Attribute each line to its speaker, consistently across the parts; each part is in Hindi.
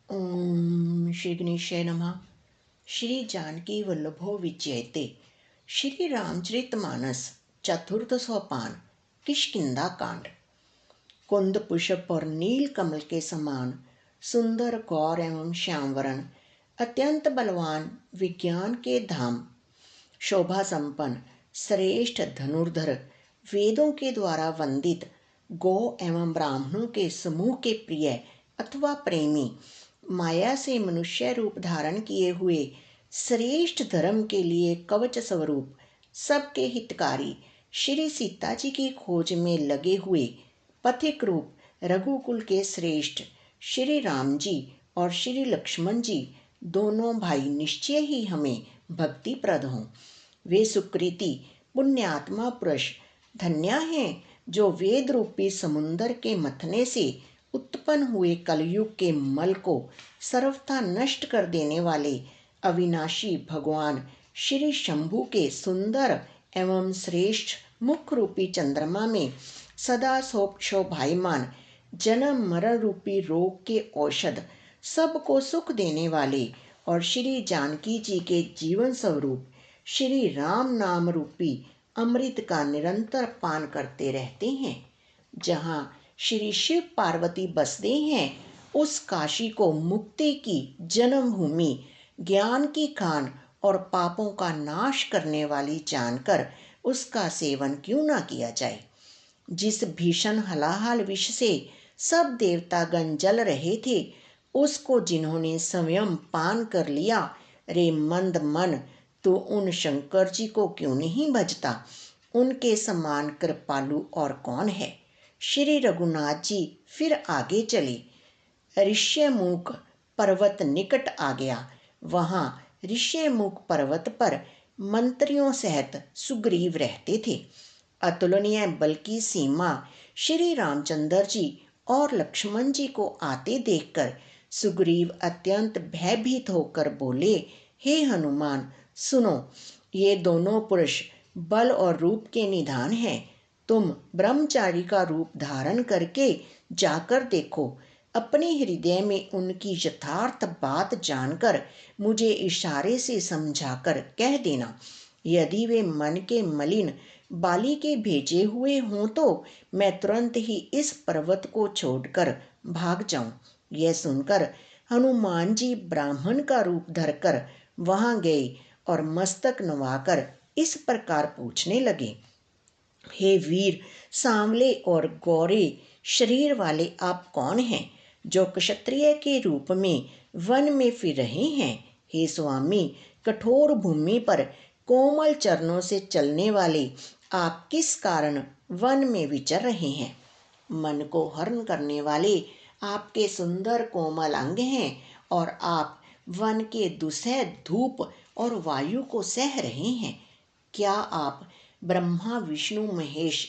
Speaker 1: ओम श्री गणेशाय नमः। श्री जानकी वल्लभो विजयते। श्री रामचरितमानस चतुर्थ सोपान किष्किंधा कांड। कुंद पुष्प और नील कमल के समान सुंदर गौर एवं श्यामवरण, अत्यंत बलवान, विज्ञान के धाम, शोभा संपन्न, श्रेष्ठ धनुर्धर, वेदों के द्वारा वंदित, गौ एवं ब्राह्मणों के समूह के प्रिय अथवा प्रेमी, माया से मनुष्य रूप धारण किए हुए, श्रेष्ठ धर्म के लिए कवच स्वरूप, सबके हितकारी, श्री सीता जी की खोज में लगे हुए पथिक रूप रघुकुल के श्रेष्ठ श्री राम जी और श्री लक्ष्मण जी दोनों भाई निश्चय ही हमें भक्तिप्रद हों। वे सुकृति पुण्यात्मा पुरुष धन्य हैं जो वेद रूपी समुन्दर के मथने से उत्पन्न हुए कलयुग के मल को सर्वथा नष्ट कर देने वाले अविनाशी भगवान श्री शंभु के सुंदर एवं श्रेष्ठ मुख रूपी चंद्रमा में सदा शोभायमान, जन्म मरण रूपी रोग के औषध, सबको सुख देने वाले और श्री जानकी जी के जीवन स्वरूप श्री राम नाम रूपी अमृत का निरंतर पान करते रहते हैं। जहाँ श्री शिव पार्वती बसते हैं उस काशी को मुक्ति की जन्मभूमि, ज्ञान की खान और पापों का नाश करने वाली जानकर उसका सेवन क्यों ना किया जाए। जिस भीषण हलाहल विष से सब देवतागण जल रहे थे, उसको जिन्होंने स्वयं पान कर लिया, रे मंद मन, तो उन शंकर जी को क्यों नहीं भजता। उनके समान कृपालु और कौन है। श्री रघुनाथ जी फिर आगे चले। ऋष्यमुख पर्वत निकट आ गया। वहाँ ऋष्यमुख पर्वत पर मंत्रियों सहित सुग्रीव रहते थे। अतुलनीय बल की सीमा श्री रामचंद्र जी और लक्ष्मण जी को आते देखकर सुग्रीव अत्यंत भयभीत होकर बोले, हे हनुमान, सुनो, ये दोनों पुरुष बल और रूप के निधान हैं। तुम ब्रह्मचारी का रूप धारण करके जाकर देखो। अपने हृदय में उनकी यथार्थ बात जानकर मुझे इशारे से समझाकर कह देना। यदि वे मन के मलिन बाली के भेजे हुए हों तो मैं तुरंत ही इस पर्वत को छोड़कर भाग जाऊं। यह सुनकर हनुमान जी ब्राह्मण का रूप धरकर वहां गए और मस्तक नवाकर इस प्रकार पूछने लगे, हे वीर, सांवले और गोरे शरीर वाले आप कौन हैं जो क्षत्रिय के रूप में वन में फिर रहे हैं। हे स्वामी, कठोर भूमि पर कोमल चरणों से चलने वाले आप किस कारण वन में विचर रहे हैं। मन को हरण करने वाले आपके सुंदर कोमल अंग हैं और आप वन के दुसह धूप और वायु को सह रहे हैं। क्या आप ब्रह्मा विष्णु महेश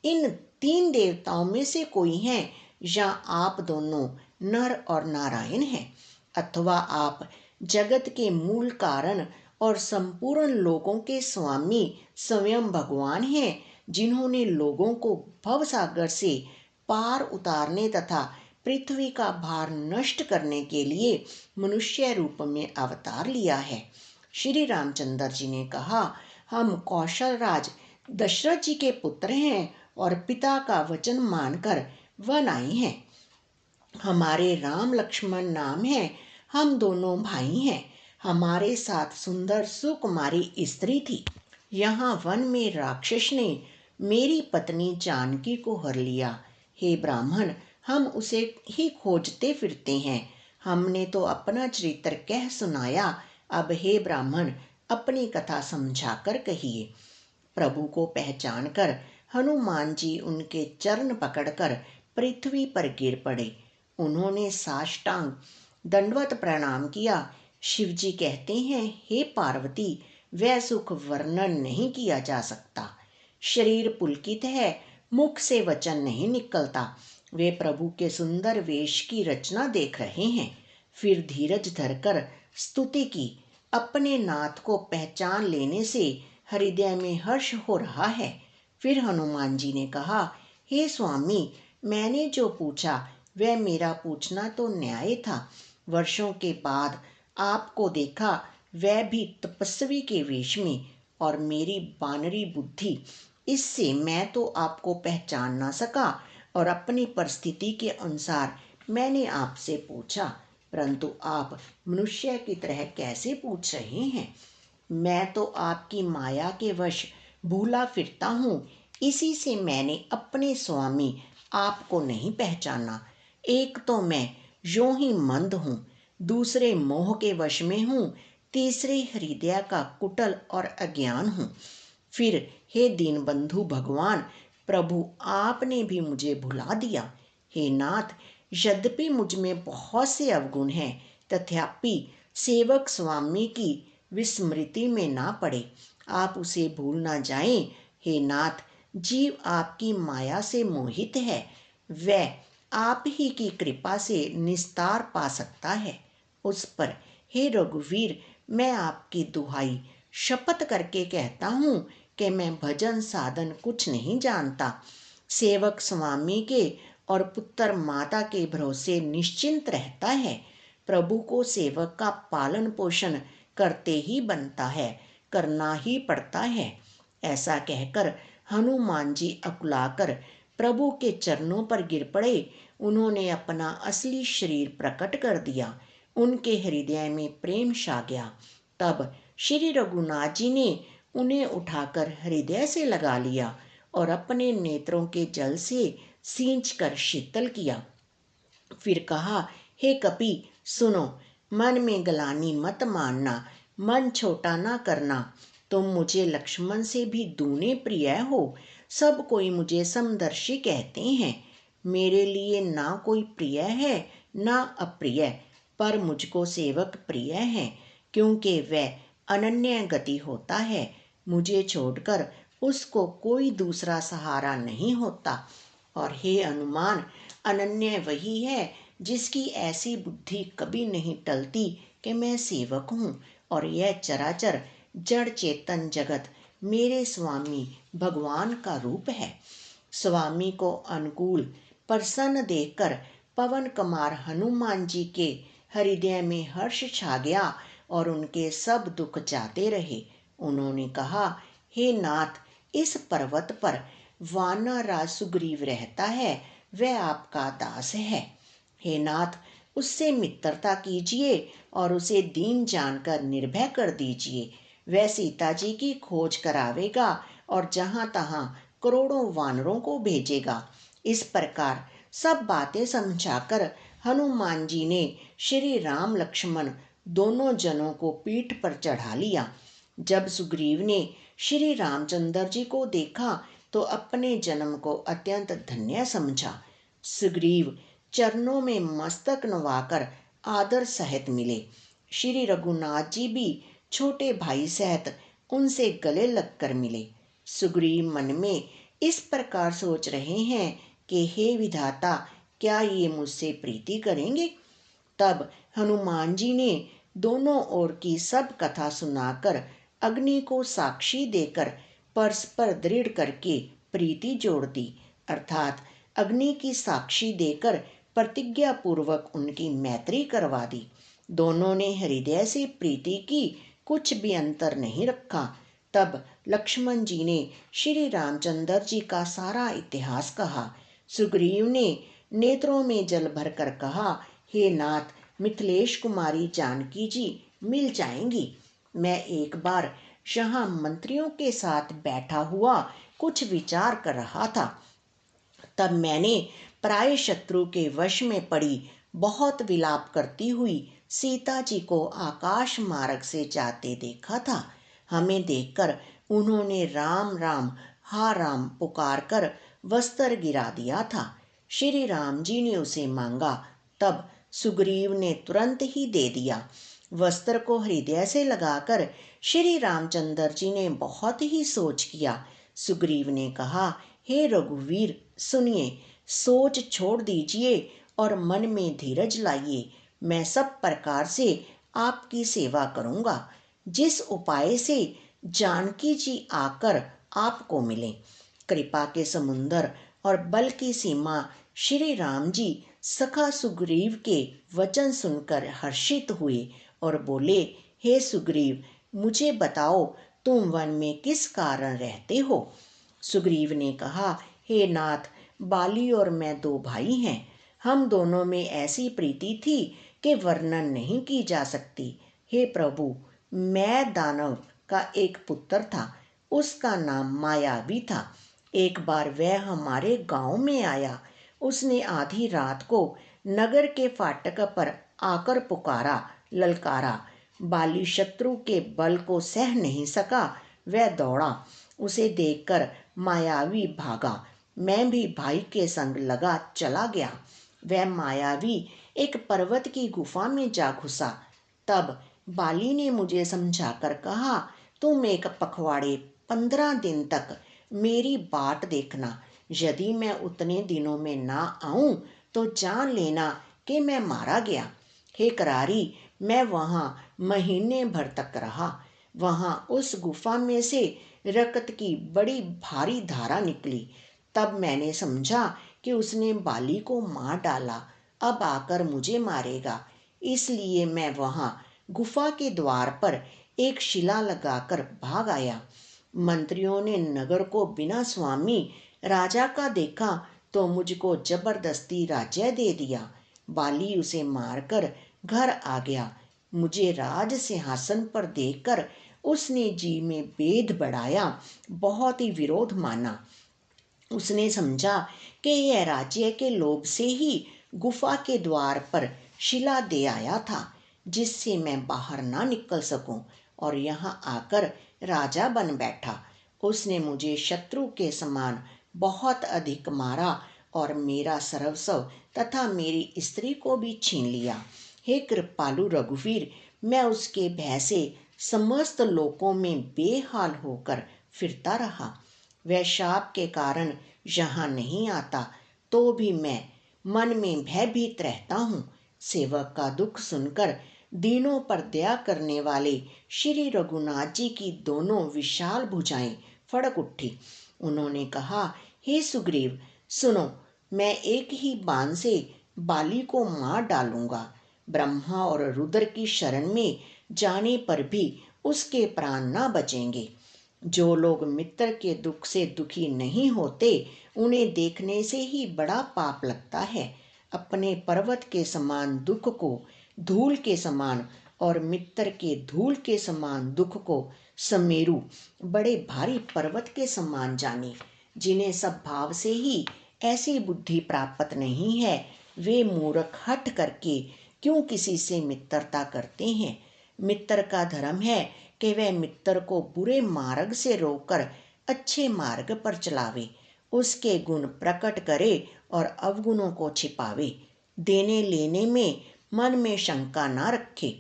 Speaker 1: इन तीन देवताओं में से कोई हैं, या आप दोनों नर और नारायण हैं, अथवा आप जगत के मूल कारण और संपूर्ण लोगों के स्वामी स्वयं भगवान हैं, जिन्होंने लोगों को भवसागर से पार उतारने तथा पृथ्वी का भार नष्ट करने के लिए मनुष्य रूप में अवतार लिया है। श्री रामचंद्र जी ने कहा, हम कौशल राज दशरथ जी के पुत्र हैं और पिता का वचन मानकर वन आए हैं। हमारे राम लक्ष्मण नाम है। हम दोनों भाई हैं। हमारे साथ सुंदर सुकुमारी स्त्री थी। यहाँ वन में राक्षस ने मेरी पत्नी जानकी को हर लिया। हे ब्राह्मण, हम उसे ही खोजते फिरते हैं। हमने तो अपना चरित्र कह सुनाया। अब हे ब्राह्मण, अपनी कथा समझाकर कहिए। प्रभु को पहचान कर हनुमान जी उनके चरण पकड़कर पृथ्वी पर गिर पड़े। उन्होंने साष्टांग दंडवत प्रणाम किया। शिव जी कहते हैं, हे पार्वती, वह सुख वर्णन नहीं किया जा सकता। शरीर पुलकित है, मुख से वचन नहीं निकलता। वे प्रभु के सुंदर वेश की रचना देख रहे हैं। फिर धीरज धरकर स्तुति की। अपने नाथ को पहचान लेने से हृदय में हर्ष हो रहा है। फिर हनुमान जी ने कहा, हे स्वामी, मैंने जो पूछा वह मेरा पूछना तो न्याय था। वर्षों के बाद आपको देखा, वह भी तपस्वी के वेश में, और मेरी बानरी बुद्धि, इससे मैं तो आपको पहचान ना सका और अपनी परिस्थिति के अनुसार मैंने आपसे पूछा, परंतु आप मनुष्य की तरह कैसे पूछ रहे हैं? मैं तो आपकी माया के वश भूला फिरता हूँ, इसी से मैंने अपने स्वामी आपको नहीं पहचाना। एक तो मैं यूं ही मंद हूँ, दूसरे मोह के वश में हूँ, तीसरे हृदय का कुटिल और अज्ञान हूँ। फिर हे दीनबंधु भगवान, प्रभु आपने भी मुझे भुला दिया। हे नाथ, यद्यपि मुझ में बहुत से अवगुण हैं, तथापि सेवक स्वामी की विस्मृति में ना पड़े, आप उसे भूल ना जाएं। हे नाथ, जीव आपकी माया से मोहित है, वह आप ही की कृपा से निस्तार पा सकता है उस पर। हे रघुवीर, मैं आपकी दुहाई शपथ करके कहता हूँ कि मैं भजन साधन कुछ नहीं जानता। सेवक स्वामी के और पुत्र माता के भरोसे निश्चिंत रहता है। प्रभु को सेवक का पालन पोषण करते ही बनता है, करना ही पड़ता है। ऐसा कहकर हनुमान जी अकुलाकर प्रभु के चरणों पर गिर पड़े। उन्होंने अपना असली शरीर प्रकट कर दिया। उनके हृदय में प्रेम छा गया। तब श्री रघुनाथ जी ने उन्हें उठाकर हृदय से लगा लिया और अपने नेत्रों के जल से सींच कर शीतल किया। फिर कहा, हे कपि सुनो, मन में गलानी मत मानना, मन छोटा ना करना। तुम मुझे लक्ष्मण से भी दूने प्रिय हो। सब कोई मुझे समदर्शी कहते हैं। मेरे लिए ना कोई प्रिय है ना अप्रिय, पर मुझको सेवक प्रिय है, क्योंकि वह अनन्य गति होता है। मुझे छोड़कर उसको कोई दूसरा सहारा नहीं होता। और हे हनुमान, अनन्य वही है जिसकी ऐसी बुद्धि कभी नहीं टलती कि मैं सेवक हूँ और यह चराचर जड़ चेतन जगत मेरे स्वामी भगवान का रूप है। स्वामी को अनुकूल प्रसन्न देखकर पवन कुमार हनुमान जी के हृदय में हर्ष छा गया और उनके सब दुख जाते रहे। उन्होंने कहा, हे नाथ, इस पर्वत पर वानर राज सुग्रीव रहता है, वह आपका दास है। हे नाथ, उससे मित्रता कीजिए और उसे दीन जानकर निर्भय कर दीजिए। वह सीता जी की खोज करावेगा और जहाँ तहाँ करोड़ों वानरों को भेजेगा। इस प्रकार सब बातें समझाकर हनुमान जी ने श्री राम लक्ष्मण दोनों जनों को पीठ पर चढ़ा लिया। जब सुग्रीव ने श्री रामचंद्र जी को देखा तो अपने जन्म को अत्यंत धन्य समझा। सुग्रीव चरणों में मस्तक नवाकर आदर सहित मिले। श्री रघुनाथ जी भी छोटे भाई सहित उनसे गले लगकर मिले। सुग्रीव मन में इस प्रकार सोच रहे हैं कि हे विधाता, क्या ये मुझसे प्रीति करेंगे? तब हनुमान जी ने दोनों ओर की सब कथा सुनाकर अग्नि को साक्षी देकर परस्पर दृढ़ करके प्रीति जोड़ दी, अर्थात अग्नि की साक्षी देकर प्रतिज्ञा पूर्वक उनकी मैत्री करवा दी। दोनों ने हृदय से प्रीति की, कुछ भी अंतर नहीं रखा। तब लक्ष्मण जी ने श्री रामचंद्र जी का सारा इतिहास कहा। सुग्रीव ने नेत्रों में जल भरकर कहा, हे नाथ, मिथिलेश कुमारी जानकी जी मिल जाएंगी। मैं एक बार यहाँ मंत्रियों के साथ बैठा हुआ कुछ विचार कर रहा था, तब मैंने प्राय शत्रु के वश में पड़ी बहुत विलाप करती हुई सीता जी को आकाश मार्ग से जाते देखा था। हमें देखकर उन्होंने राम राम हा राम पुकार कर वस्त्र गिरा दिया था। श्री राम जी ने उसे मांगा, तब सुग्रीव ने तुरंत ही दे दिया। वस्त्र को हृदय से लगाकर श्री रामचंद्र जी ने बहुत ही सोच किया। सुग्रीव ने कहा, हे रघुवीर, सुनिए, सोच छोड़ दीजिए और मन में धीरज लाइए। मैं सब प्रकार से आपकी सेवा करूँगा, जिस उपाय से जानकी जी आकर आपको मिले। कृपा के समुंदर और बल की सीमा श्री राम जी सखा सुग्रीव के वचन सुनकर हर्षित हुए और बोले, हे सुग्रीव, मुझे बताओ तुम वन में किस कारण रहते हो। सुग्रीव ने कहा, हे नाथ, बाली और मैं दो भाई हैं। हम दोनों में ऐसी प्रीति थी कि वर्णन नहीं की जा सकती। हे प्रभु, मैं दानव का एक पुत्र था, उसका नाम मायावी था। एक बार वह हमारे गांव में आया। उसने आधी रात को नगर के फाटक पर आकर पुकारा, ललकारा। बाली शत्रु के बल को सह नहीं सका, वह दौड़ा। उसे देखकर मायावी भागा। मैं भी भाई के संग लगा चला गया। वह मायावी एक पर्वत की गुफा में जा घुसा। तब बाली ने मुझे समझाकर कहा, तुम एक पखवाड़े 15 दिन तक मेरी बाट देखना। यदि मैं उतने दिनों में ना आऊं तो जान लेना कि मैं मारा गया। हे करारी, मैं वहां महीने भर तक रहा। वहां उस गुफा में से रक्त की बड़ी भारी धारा निकली। तब मैंने समझा कि उसने बाली को मार डाला, अब आकर मुझे मारेगा। इसलिए मैं वहां गुफा के द्वार पर एक शिला लगाकर भाग आया। मंत्रियों ने नगर को बिना स्वामी राजा का देखा तो मुझको जबरदस्ती राज्य दे दिया। बाली उसे मारकर घर आ गया। मुझे राज सिंहासन पर देखकर उसने जी में भेद बढ़ाया, बहुत ही विरोध माना। उसने समझा कि यह राज्य के लोभ से ही गुफा के द्वार पर शिला दे आया था, जिससे मैं बाहर ना निकल सकूं, और यहाँ आकर राजा बन बैठा। उसने मुझे शत्रु के समान बहुत अधिक मारा और मेरा सर्वस्व तथा मेरी स्त्री को भी छीन लिया। हे कृपालु रघुवीर, मैं उसके भय से समस्त लोकों में बेहाल होकर फिरता रहा। वह शाप के कारण यहाँ नहीं आता तो भी मैं मन में भयभीत रहता हूँ। सेवक का दुख सुनकर दीनों पर दया करने वाले श्री रघुनाथ जी की दोनों विशाल भुजाएं फड़क उठी। उन्होंने कहा, हे सुग्रीव, सुनो, मैं एक ही बाण से बाली को मार डालूंगा। ब्रह्मा और रुद्र की शरण में जाने पर भी उसके प्राण न बचेंगे। जो लोग मित्र के दुख से दुखी नहीं होते, उन्हें देखने से ही बड़ा पाप लगता है। अपने पर्वत के समान दुख को धूल के समान और मित्र के धूल के समान दुख को समेरु बड़े भारी पर्वत के समान जाने। जिन्हें सब भाव से ही ऐसी बुद्धि प्राप्त नहीं है, वे मूर्ख हट करके क्यों किसी से मित्रता करते हैं। मित्र का धर्म है कि वह मित्र को बुरे मार्ग से रोककर अच्छे मार्ग पर चलावे, उसके गुण प्रकट करे और अवगुणों को छिपावे। देने लेने में मन में शंका ना रखे,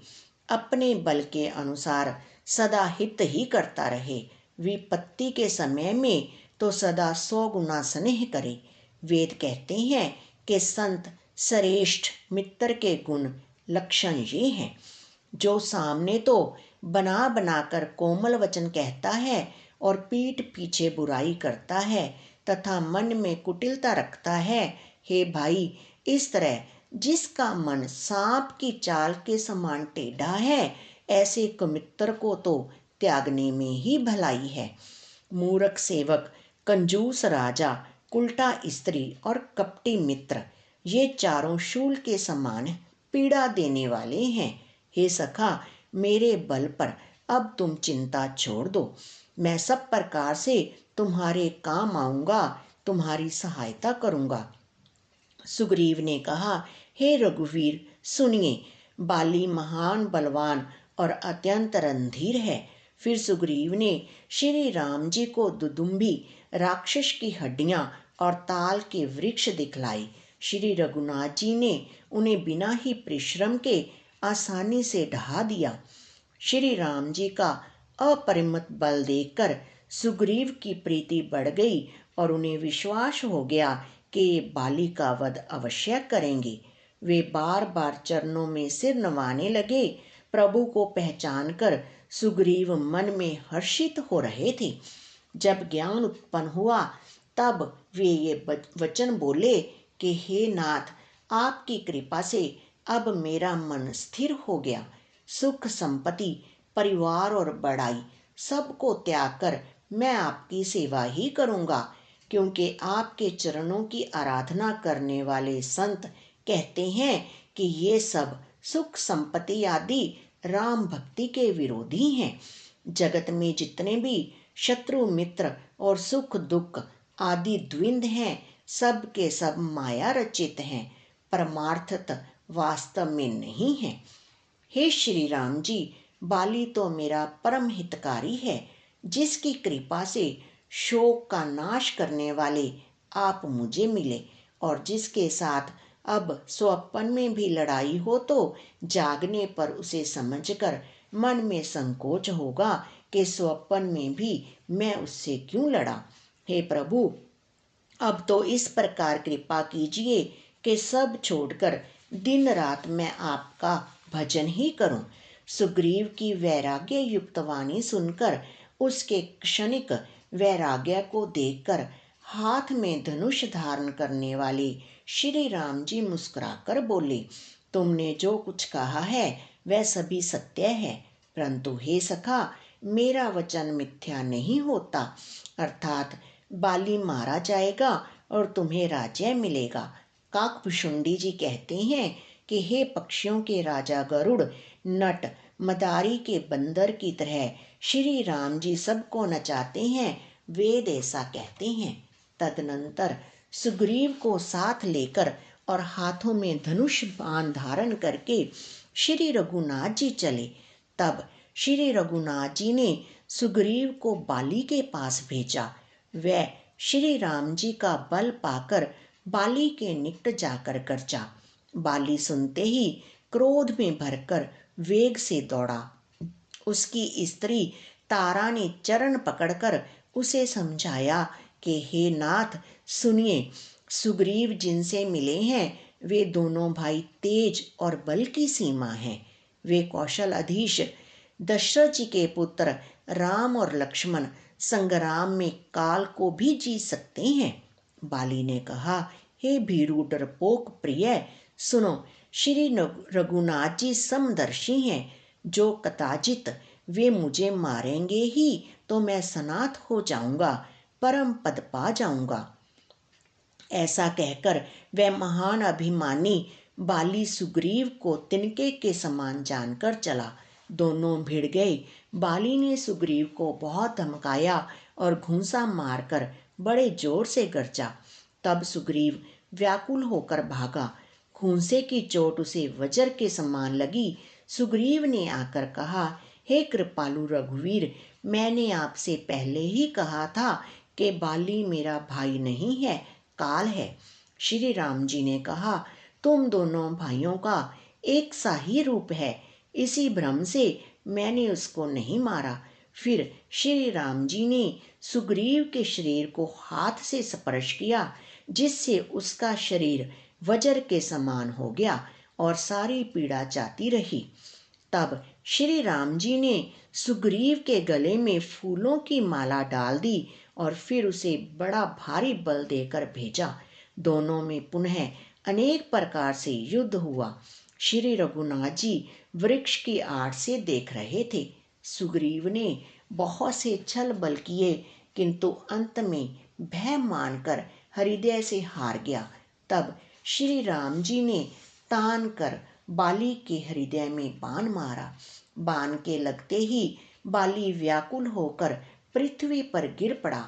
Speaker 1: अपने बल के अनुसार सदा हित ही करता रहे। विपत्ति के समय में तो सदा 100 गुना स्नेह करे। वेद कहते हैं कि संत श्रेष्ठ मित्र के गुण लक्षण ये हैं, जो सामने तो बना बनाकर कोमल वचन कहता है और पीठ पीछे बुराई करता है तथा मन में कुटिलता रखता है। हे भाई, इस तरह जिसका मन सांप की चाल के समान टेढ़ा है, ऐसे कुमित्र को तो त्यागने में ही भलाई है। मूर्ख सेवक, कंजूस राजा, उल्टा स्त्री और कपटी मित्र, ये चारों शूल के समान पीड़ा देने वाले हैं। हे सखा, मेरे बल पर अब तुम चिंता छोड़ दो। मैं सब प्रकार से तुम्हारे काम आऊंगा, तुम्हारी सहायता करूंगा। सुग्रीव ने कहा, हे रघुवीर, सुनिए, बाली महान बलवान और अत्यंत रणधीर है। फिर सुग्रीव ने श्री राम जी को दुदुम्बी राक्षस की हड्डियां और ताल के वृक्ष दिखलाई। श्री रघुनाथ जी ने उन्हें बिना ही परिश्रम के आसानी से ढहा दिया। श्री राम जी का अपरिमित बल देखकर सुग्रीव की प्रीति बढ़ गई और उन्हें विश्वास हो गया कि ये बाली का वध अवश्य करेंगे। वे बार बार चरणों में सिर नवाने लगे। प्रभु को पहचान कर सुग्रीव मन में हर्षित हो रहे थे। जब ज्ञान उत्पन्न हुआ तब वे ये वचन बोले कि हे नाथ, आपकी कृपा से अब मेरा मन स्थिर हो गया। सुख संपत्ति, परिवार और बड़ाई सबको त्याग कर मैं आपकी सेवा ही करूँगा, क्योंकि आपके चरणों की आराधना करने वाले संत कहते हैं कि ये सब सुख संपत्ति आदि राम भक्ति के विरोधी हैं। जगत में जितने भी शत्रु मित्र और सुख दुख आदि द्विंद हैं, सब के सब माया रचित हैं, परमार्थत वास्तव में नहीं है। हे श्री राम जी, बाली तो मेरा परम हितकारी है, जिसकी कृपा से शोक का नाश करने वाले आप मुझे मिले, और जिसके साथ अब स्वप्न में भी लड़ाई हो तो जागने पर उसे समझकर मन में संकोच होगा कि स्वप्न में भी मैं उससे क्यों लड़ा। हे प्रभु, अब तो इस प्रकार कृपा कीजिए कि सब छोड़कर दिन रात मैं आपका भजन ही करूं। सुग्रीव की वैराग्य युक्त वाणी सुनकर उसके क्षणिक वैराग्य को देखकर हाथ में धनुष धारण करने वाले श्री राम जी मुस्कुराकर बोले, तुमने जो कुछ कहा है वह सभी सत्य है, परंतु हे सखा, मेरा वचन मिथ्या नहीं होता। अर्थात बाली मारा जाएगा और तुम्हें राज्य मिलेगा। काकभुशुंडी जी कहते हैं कि हे पक्षियों के राजा गरुड़, नट मदारी के बंदर की तरह श्री राम जी सबको नचाते हैं, वेद ऐसा कहते हैं। तदनंतर सुग्रीव को साथ लेकर और हाथों में धनुष बाण धारण करके श्री रघुनाथ जी चले। तब श्री रघुनाथ जी ने सुग्रीव को बाली के पास भेजा। वह श्री राम जी का बल पाकर बाली के निकट जाकर गरजा। बाली सुनते ही क्रोध में भरकर वेग से दौड़ा। उसकी स्त्री तारा ने चरण पकड़कर उसे समझाया कि हे नाथ, सुनिए, सुग्रीव जिनसे मिले हैं वे दोनों भाई तेज और बल की सीमा हैं। वे कौशल अधीश दशरथ जी के पुत्र राम और लक्ष्मण संग्राम में काल को भी जीत सकते हैं। बाली ने कहा, हे भीरू डरपोक प्रिय, सुनो, श्री रघुनाथ जी समदर्शी हैं। जो कदाचित वे मुझे मारेंगे ही तो मैं सनाथ हो जाऊंगा, परम पद पा जाऊंगा। ऐसा कहकर वह महान अभिमानी बाली सुग्रीव को तिनके के समान जानकर चला। दोनों भिड़ गए। बाली ने सुग्रीव को बहुत धमकाया और घूंसा मारकर बड़े जोर से गरजा। तब सुग्रीव व्याकुल होकर भागा। घूंसे की चोट उसे वज्र के समान लगी। सुग्रीव ने आकर कहा, हे कृपालु रघुवीर, मैंने आपसे पहले ही कहा था कि बाली मेरा भाई नहीं है, काल है। श्री राम जी ने कहा, तुम दोनों भाइयों का एक सा ही रूप है, इसी भ्रम से मैंने उसको नहीं मारा। फिर श्री राम जी ने सुग्रीव के शरीर को हाथ से स्पर्श किया, जिससे उसका शरीर वज्र के समान हो गया और सारी पीड़ा जाती रही। तब श्री राम जी ने सुग्रीव के गले में फूलों की माला डाल दी और फिर उसे बड़ा भारी बल देकर भेजा। दोनों में पुनः अनेक प्रकार से युद्ध हुआ। श्री रघुनाथ जी वृक्ष की आड़ से देख रहे थे। सुग्रीव ने बहुत से छल बल किए, किंतु अंत में भय मानकर हृदय से हार गया। तब श्री राम जी ने तान कर बाली के हृदय में बाण मारा। बाण के लगते ही बाली व्याकुल होकर पृथ्वी पर गिर पड़ा,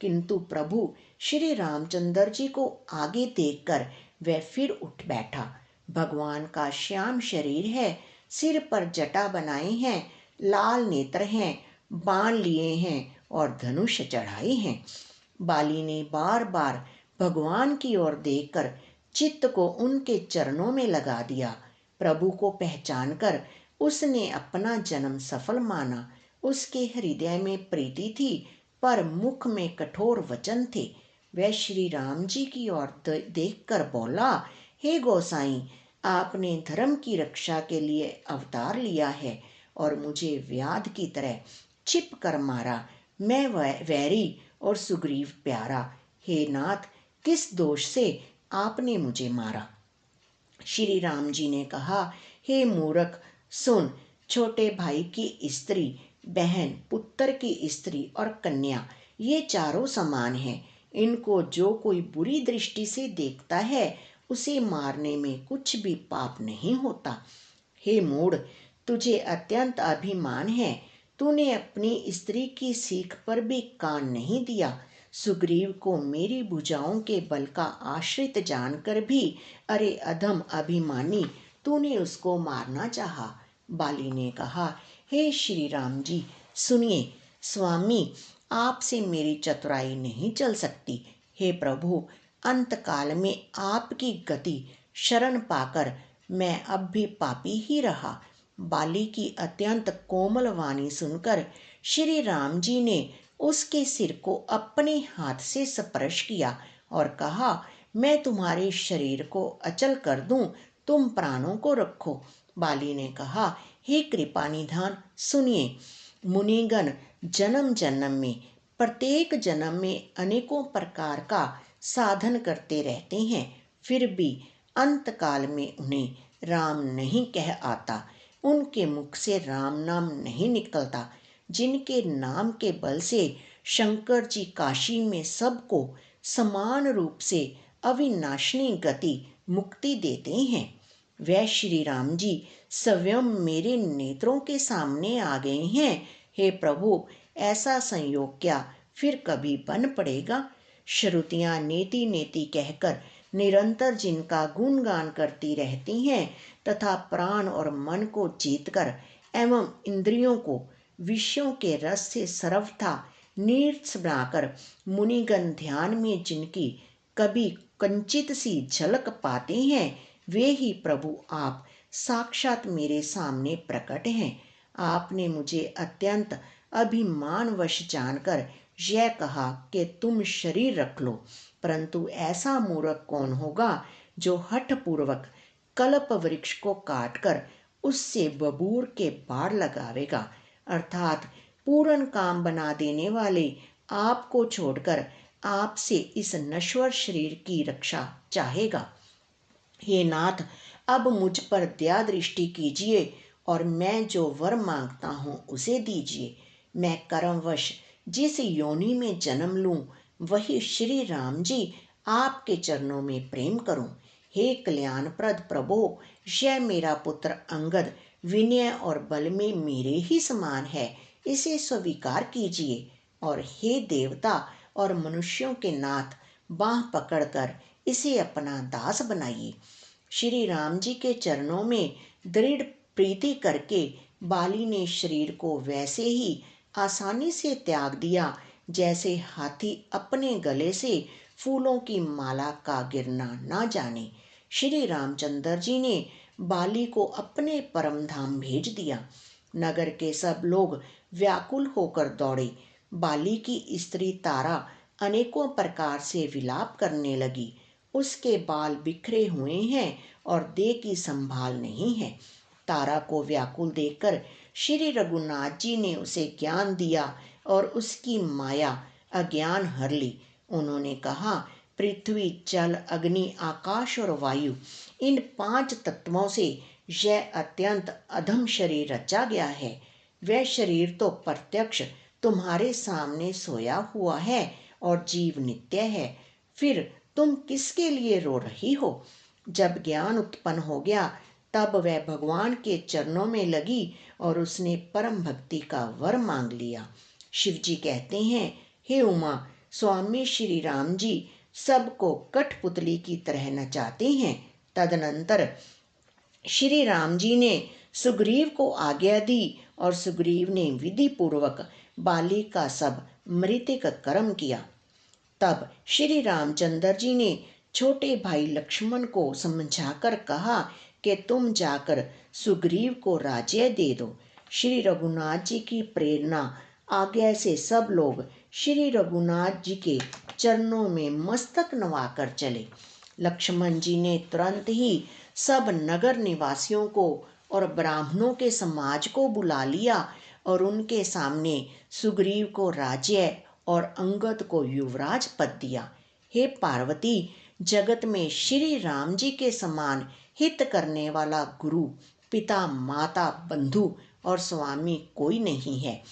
Speaker 1: किंतु प्रभु श्री रामचंद्र जी को आगे देखकर वह फिर उठ बैठा। भगवान का श्याम शरीर है, सिर पर जटा बनाए हैं, लाल नेत्र हैं, बाण लिए हैं और धनुष चढ़ाए हैं। बाली ने बार बार भगवान की ओर देखकर चित्त को उनके चरणों में लगा दिया। प्रभु को पहचानकर उसने अपना जन्म सफल माना। उसके हृदय में प्रीति थी, पर मुख में कठोर वचन थे। वह श्री राम जी की ओर देखकर बोला, हे गोसाई, आपने धर्म की रक्षा के लिए अवतार लिया है और मुझे व्याध की तरह छिप कर मारा। मैं वैरी और सुग्रीव प्यारा। हे नाथ, किस दोष से आपने मुझे मारा? श्री राम जी ने कहा, हे मूर्ख, सुन, छोटे भाई की स्त्री, बहन, पुत्र की स्त्री और कन्या, ये चारों समान हैं। इनको जो कोई बुरी दृष्टि से देखता है, उसे मारने में कुछ भी पाप नहीं होता। हे मूढ़, तुझे अत्यंत अभिमान है। तूने अपनी स्त्री की सीख पर भी कान नहीं दिया। सुग्रीव को मेरी भुजाओं के बल का आश्रित जानकर भी, अरे अधम अभिमानी, तूने उसको मारना चाहा। बाली ने कहा, हे श्री राम जी, सुनिए। स्वामी, आपसे मेरी चतुराई नहीं चल सकती। हे प्रभु, अंतकाल में आपकी गति शरण पाकर मैं अब भी पापी ही रहा। बाली की अत्यंत कोमल वाणी सुनकर श्री राम जी ने उसके सिर को अपने हाथ से स्पर्श किया और कहा, मैं तुम्हारे शरीर को अचल कर दूं, तुम प्राणों को रखो। बाली ने कहा, हे कृपा निधान, सुनिए। मुनिगण जन्म जन्म में, प्रत्येक जन्म में अनेकों प्रकार का साधन करते रहते हैं, फिर भी अंतकाल में उन्हें राम नहीं कह आता। उनके मुख से राम नाम नहीं निकलता। जिनके नाम के बल से शंकर जी काशी में सबको समान रूप से अविनाशनी गति मुक्ति देते हैं, वह श्री राम जी स्वयं मेरे नेत्रों के सामने आ गए हैं। हे प्रभु, ऐसा संयोग क्या फिर कभी बन पड़ेगा? श्रुतियाँ नेति नेति कहकर निरंतर जिनका गुणगान करती रहती हैं तथा प्राण और मन को जीतकर एवं इंद्रियों को विषयों के रस से सर्वथा नीरस बनाकर मुनिगण ध्यान में जिनकी कभी कंचित सी झलक पाते हैं, वे ही प्रभु आप साक्षात मेरे सामने प्रकट हैं। आपने मुझे अत्यंत अभिमानवश जानकर यह कहा कि तुम शरीर रख लो, परंतु ऐसा मूर्ख कौन होगा जो हठपूर्वक कल्प वृक्ष को काटकर उससे बबूर के बाढ़ लगावेगा, अर्थात पूर्ण काम बना देने वाले आपको छोड़कर आपसे इस नश्वर शरीर की रक्षा चाहेगा। हे नाथ, अब मुझ पर दया दृष्टि कीजिए और मैं जो वर मांगता हूँ उसे दीजिए। मैं कर्मवश जिस योनि में जन्म लूँ, वही श्री राम जी आपके चरणों में प्रेम करूँ। हे कल्याणप्रद प्रभो, यह मेरा पुत्र अंगद विनय और बल में मेरे ही समान है, इसे स्वीकार कीजिए। और हे देवता और मनुष्यों के नाथ, बाँह पकड़कर इसे अपना दास बनाइए। श्री राम जी के चरणों में दृढ़ प्रीति करके बाली ने शरीर को वैसे ही आसानी से त्याग दिया जैसे हाथी अपने गले से फूलों की माला का गिरना ना जाने। श्री रामचंद्र जी ने बाली को अपने परम धाम भेज दिया। नगर के सब लोग व्याकुल होकर दौड़े। बाली की स्त्री तारा अनेकों प्रकार से विलाप करने लगी। उसके बाल बिखरे हुए हैं और देह की संभाल नहीं है। तारा को व्याकुल देखकर श्री रघुनाथ जी ने उसे ज्ञान दिया और उसकी माया अज्ञान हर ली। उन्होंने कहा, पृथ्वी, जल, अग्नि, आकाश और वायु, इन 5 तत्वों से यह अत्यंत अधम शरीर रचा गया है। वह शरीर तो प्रत्यक्ष तुम्हारे सामने सोया हुआ है और जीव नित्य है। फिर तुम किसके लिए रो रही हो? जब ज्ञान उत्पन्न हो गया तब वह भगवान के चरणों में लगी और उसने परम भक्ति का वर मांग लिया। शिव जी कहते हैं, हे उमा, स्वामी श्री राम जी सबको कठपुतली की तरह नचाते हैं। तदनंतर श्री राम जी ने सुग्रीव को आज्ञा दी और सुग्रीव ने विधि पूर्वक बाली का सब मृतिक कर्म किया। तब श्री रामचंद्र जी ने छोटे भाई लक्ष्मण को समझाकर कहा कि तुम जाकर सुग्रीव को राज्य दे दो। श्री रघुनाथ जी की प्रेरणा आज्ञा से सब लोग श्री रघुनाथ जी के चरणों में मस्तक नवाकर चले। लक्ष्मण जी ने तुरंत ही सब नगर निवासियों को और ब्राह्मणों के समाज को बुला लिया और उनके सामने सुग्रीव को राज्य और अंगद को युवराज पद दिया। हे पार्वती, जगत में श्री राम जी के समान हित करने वाला गुरु, पिता, माता, बंधु और स्वामी कोई नहीं है।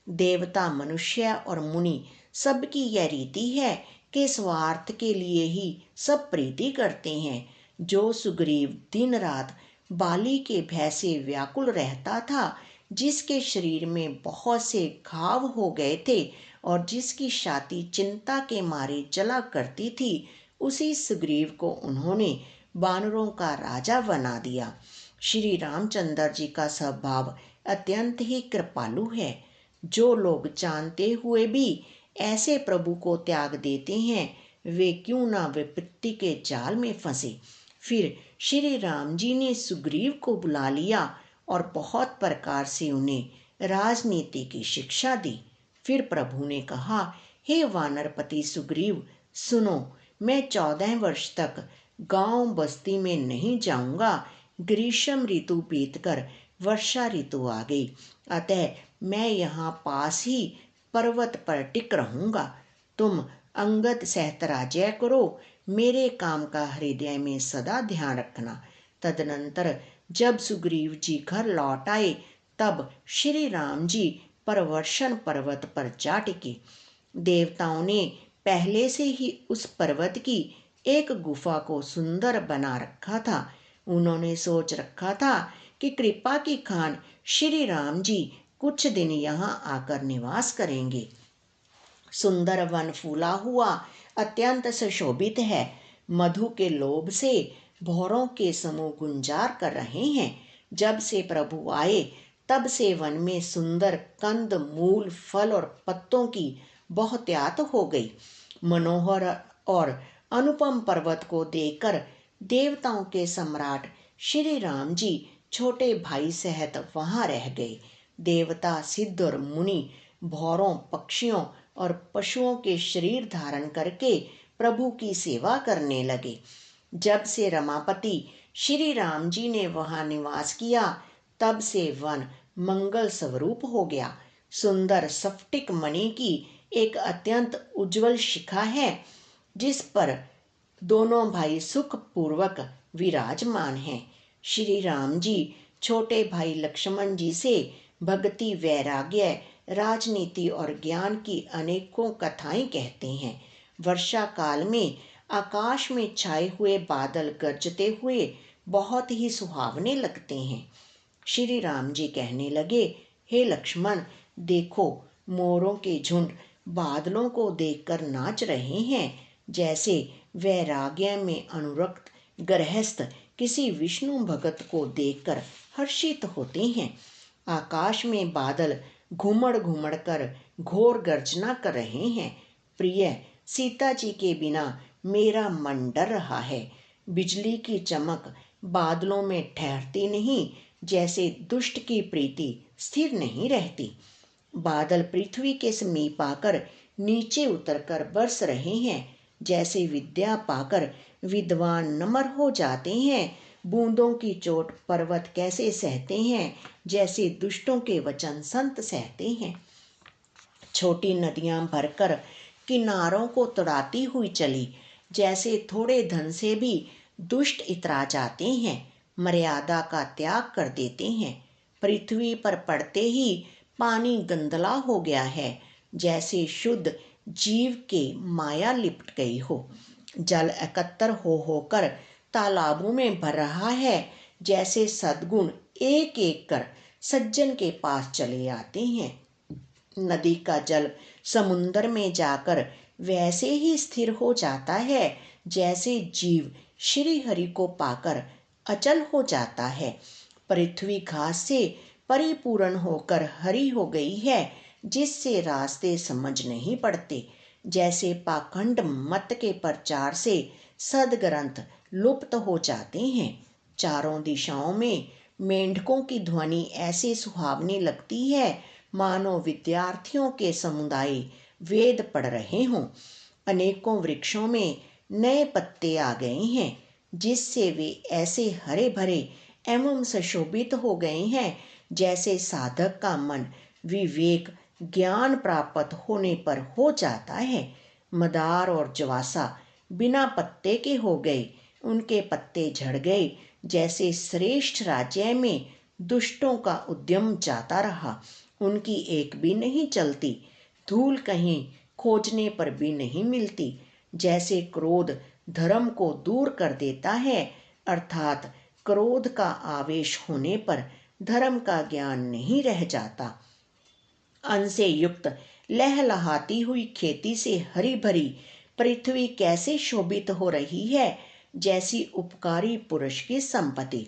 Speaker 1: देवता, मनुष्य और मुनि सबकी यह रीति है कि स्वार्थ के लिए ही सब प्रीति करते हैं। जो सुग्रीव दिन रात बाली के भय से व्याकुल रहता था, जिसके शरीर में बहुत से घाव हो गए थे और जिसकी छाती चिंता के मारे जला करती थी, उसी सुग्रीव को उन्होंने वानरों का राजा बना दिया। श्री रामचंद्र जी का स्वभाव अत्यंत ही कृपालु है। जो लोग जानते हुए भी ऐसे प्रभु को त्याग देते हैं, वे क्यों ना विपत्ति के जाल में फंसे। फिर श्री राम जी ने सुग्रीव को बुला लिया और बहुत प्रकार से उन्हें राजनीति की शिक्षा दी। फिर प्रभु ने कहा, हे वानरपति सुग्रीव, सुनो, मैं 14 वर्ष तक गांव बस्ती में नहीं जाऊंगा। ग्रीष्म ऋतु बीतकर वर्षा ऋतु आ गई, अतः मैं यहाँ पास ही पर्वत पर टिक रहूंगा। तुम अंगद सहित राज्य करो, मेरे काम का हृदय में सदा ध्यान रखना। तदनंतर जब सुग्रीव जी घर लौट आए, तब श्री राम जी परवर्षण पर्वत पर जा टिके। देवताओं ने पहले से ही उस पर्वत की एक गुफा को सुंदर बना रखा था। उन्होंने सोच रखा था कि कृपा की खान श्री राम जी कुछ दिन यहाँ आकर निवास करेंगे। सुंदर वन फूला हुआ अत्यंत सुशोभित है। मधु के लोभ से भौरों के समूह गुंजार कर रहे हैं। जब से प्रभु आए, तब से वन में सुंदर कंद, मूल, फल और पत्तों की बहुतायत हो गई। मनोहर और अनुपम पर्वत को देखकर देवताओं के सम्राट श्री राम जी छोटे भाई सहित वहां रह गए। देवता, सिद्ध और मुनि भौरों, पक्षियों और पशुओं के शरीर धारण करके प्रभु की सेवा करने लगे। जब से रमापति श्री राम जी ने वहां निवास किया, तब से वन मंगल स्वरूप हो गया। सुंदर स्फटिक मणि की एक अत्यंत उज्जवल शिखा है, जिस पर दोनों भाई सुख पूर्वक विराजमान हैं। श्री राम जी छोटे भाई लक्ष्मण जी से भक्ति, वैराग्य, राजनीति और ज्ञान की अनेकों कथाएं कहते हैं। वर्षा काल में आकाश में छाए हुए बादल गरजते हुए बहुत ही सुहावने लगते हैं। श्री राम जी कहने लगे, हे लक्ष्मण, देखो, मोरों के झुंड बादलों को देखकर नाच रहे हैं, जैसे वैराग्य में अनुरक्त गृहस्थ किसी विष्णु भगत को देखकर हर्षित होते हैं। आकाश में बादल घूमड़ घूमड़ कर घोर गर्जना कर रहे हैं। प्रिय, सीता जी के बिना मेरा मन डर रहा है। बिजली की चमक बादलों में ठहरती नहीं, जैसे दुष्ट की प्रीति स्थिर नहीं रहती। बादल पृथ्वी के समीप आकर नीचे उतरकर बरस रहे हैं, जैसे विद्या पाकर विद्वान नम्र हो जाते हैं। बूंदों की चोट पर्वत कैसे सहते हैं, जैसे दुष्टों के वचन संत सहते हैं। छोटी नदियां भरकर किनारों को तड़ाती हुई चली, जैसे थोड़े धन से भी दुष्ट इतरा जाते हैं, मर्यादा का त्याग कर देते हैं। पृथ्वी पर पड़ते ही पानी गंदला हो गया है, जैसे शुद्ध जीव के माया लिपट गई हो। जल एकत्र हो होकर तालाबों में भर रहा है, जैसे सद्गुण एक एक कर सज्जन के पास चले आते हैं। नदी का जल समुद्र में जाकर वैसे ही स्थिर हो जाता है, जैसे जीव श्री हरि को पाकर अचल हो जाता है। पृथ्वी घास से परिपूर्ण होकर हरी हो गई है, जिससे रास्ते समझ नहीं पड़ते। जैसे पाखंड मत के प्रचार से सदग्रंथ लुप्त हो जाते हैं। चारों दिशाओं में मेंढकों की ध्वनि ऐसे सुहावनी लगती है, मानो विद्यार्थियों के समुदाय वेद पढ़ रहे हों। अनेकों वृक्षों में नए पत्ते आ गए हैं, जिससे वे ऐसे हरे भरे एवं सुशोभित हो गए हैं, जैसे साधक का मन विवेक ज्ञान प्राप्त होने पर हो जाता है। मदार और ज्वासा बिना पत्ते के हो गए, उनके पत्ते झड़ गए, जैसे श्रेष्ठ राज्य में दुष्टों का उद्यम जाता रहा, उनकी एक भी नहीं चलती, धूल कहीं खोजने पर भी नहीं मिलती। जैसे क्रोध धर्म को दूर कर देता है, अर्थात क्रोध का आवेश होने पर धर्म का ज्ञान नहीं रह जाता। अन्न से युक्त लहलहाती हुई खेती से हरी भरी पृथ्वी कैसे शोभित हो रही है, जैसी उपकारी पुरुष की संपत्ति।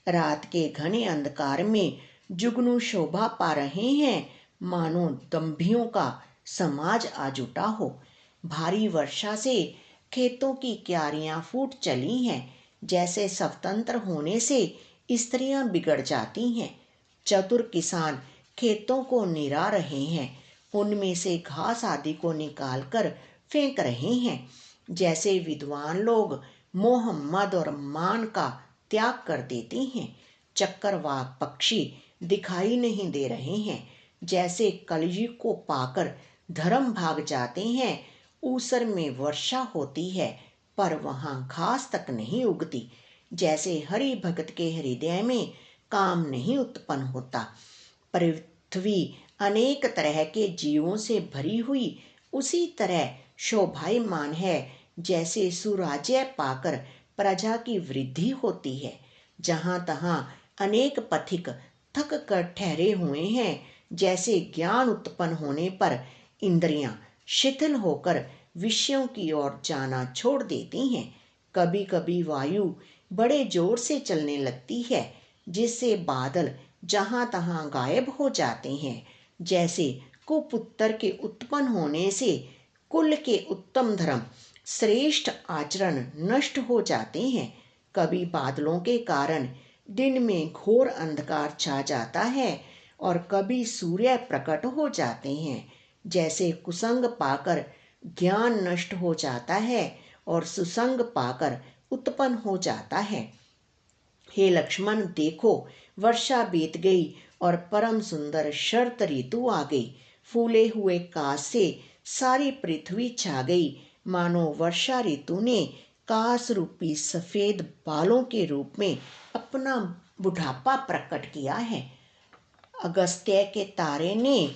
Speaker 1: रात के घने अंधकार में जुगनू शोभा पा रहे हैं, मानो दंभियों का समाज आ जुटा हो। भारी वर्षा से खेतों की क्यारियां फूट चली हैं, जैसे स्वतंत्र होने से स्त्रियां बिगड़ जाती हैं। चतुर किसान खेतों को निरा रहे हैं, उनमें से घास आदि को निकालकर फेंक रहे हैं। जैसे विद्वान लोग मोह मद और मान का त्याग कर देते हैं, चक्रवाक पक्षी दिखाई नहीं दे रहे हैं। जैसे कलयुग को पाकर धर्म भाग जाते हैं, ऊसर में वर्षा होती है पर वहां घास तक नहीं उगती। जैसे हरि भगत के हृदय में काम नहीं उत्पन्न होता। पृथ्वी अनेक तरह के जीवों से भरी हुई उसी तरह शोभायमान है, जैसे सुराज्य पाकर प्रजा की वृद्धि होती है। जहाँ तहाँ अनेक पथिक थक कर ठहरे हुए हैं, जैसे ज्ञान उत्पन्न होने पर इंद्रियां शिथिल होकर विषयों की ओर जाना छोड़ देती हैं। कभी कभी वायु बड़े जोर से चलने लगती है, जिससे बादल जहाँ तहाँ गायब हो जाते हैं। जैसे कुपुत्र के उत्पन्न होने से कुल के उत्तम धर्म श्रेष्ठ आचरण नष्ट हो जाते हैं। कभी बादलों के कारण दिन में घोर अंधकार छा जाता है और कभी सूर्य प्रकट हो जाते हैं। जैसे कुसंग पाकर ज्ञान नष्ट हो जाता है और सुसंग पाकर उत्पन्न हो जाता है। हे लक्ष्मण, देखो, वर्षा बीत गई और परम सुंदर शरत ऋतु आ गई। फूले हुए काश से सारी पृथ्वी छा गई, मानो वर्षा ऋतु ने काश रूपी सफेद बालों के रूप में अपना बुढ़ापा प्रकट किया है। अगस्त्य के तारे ने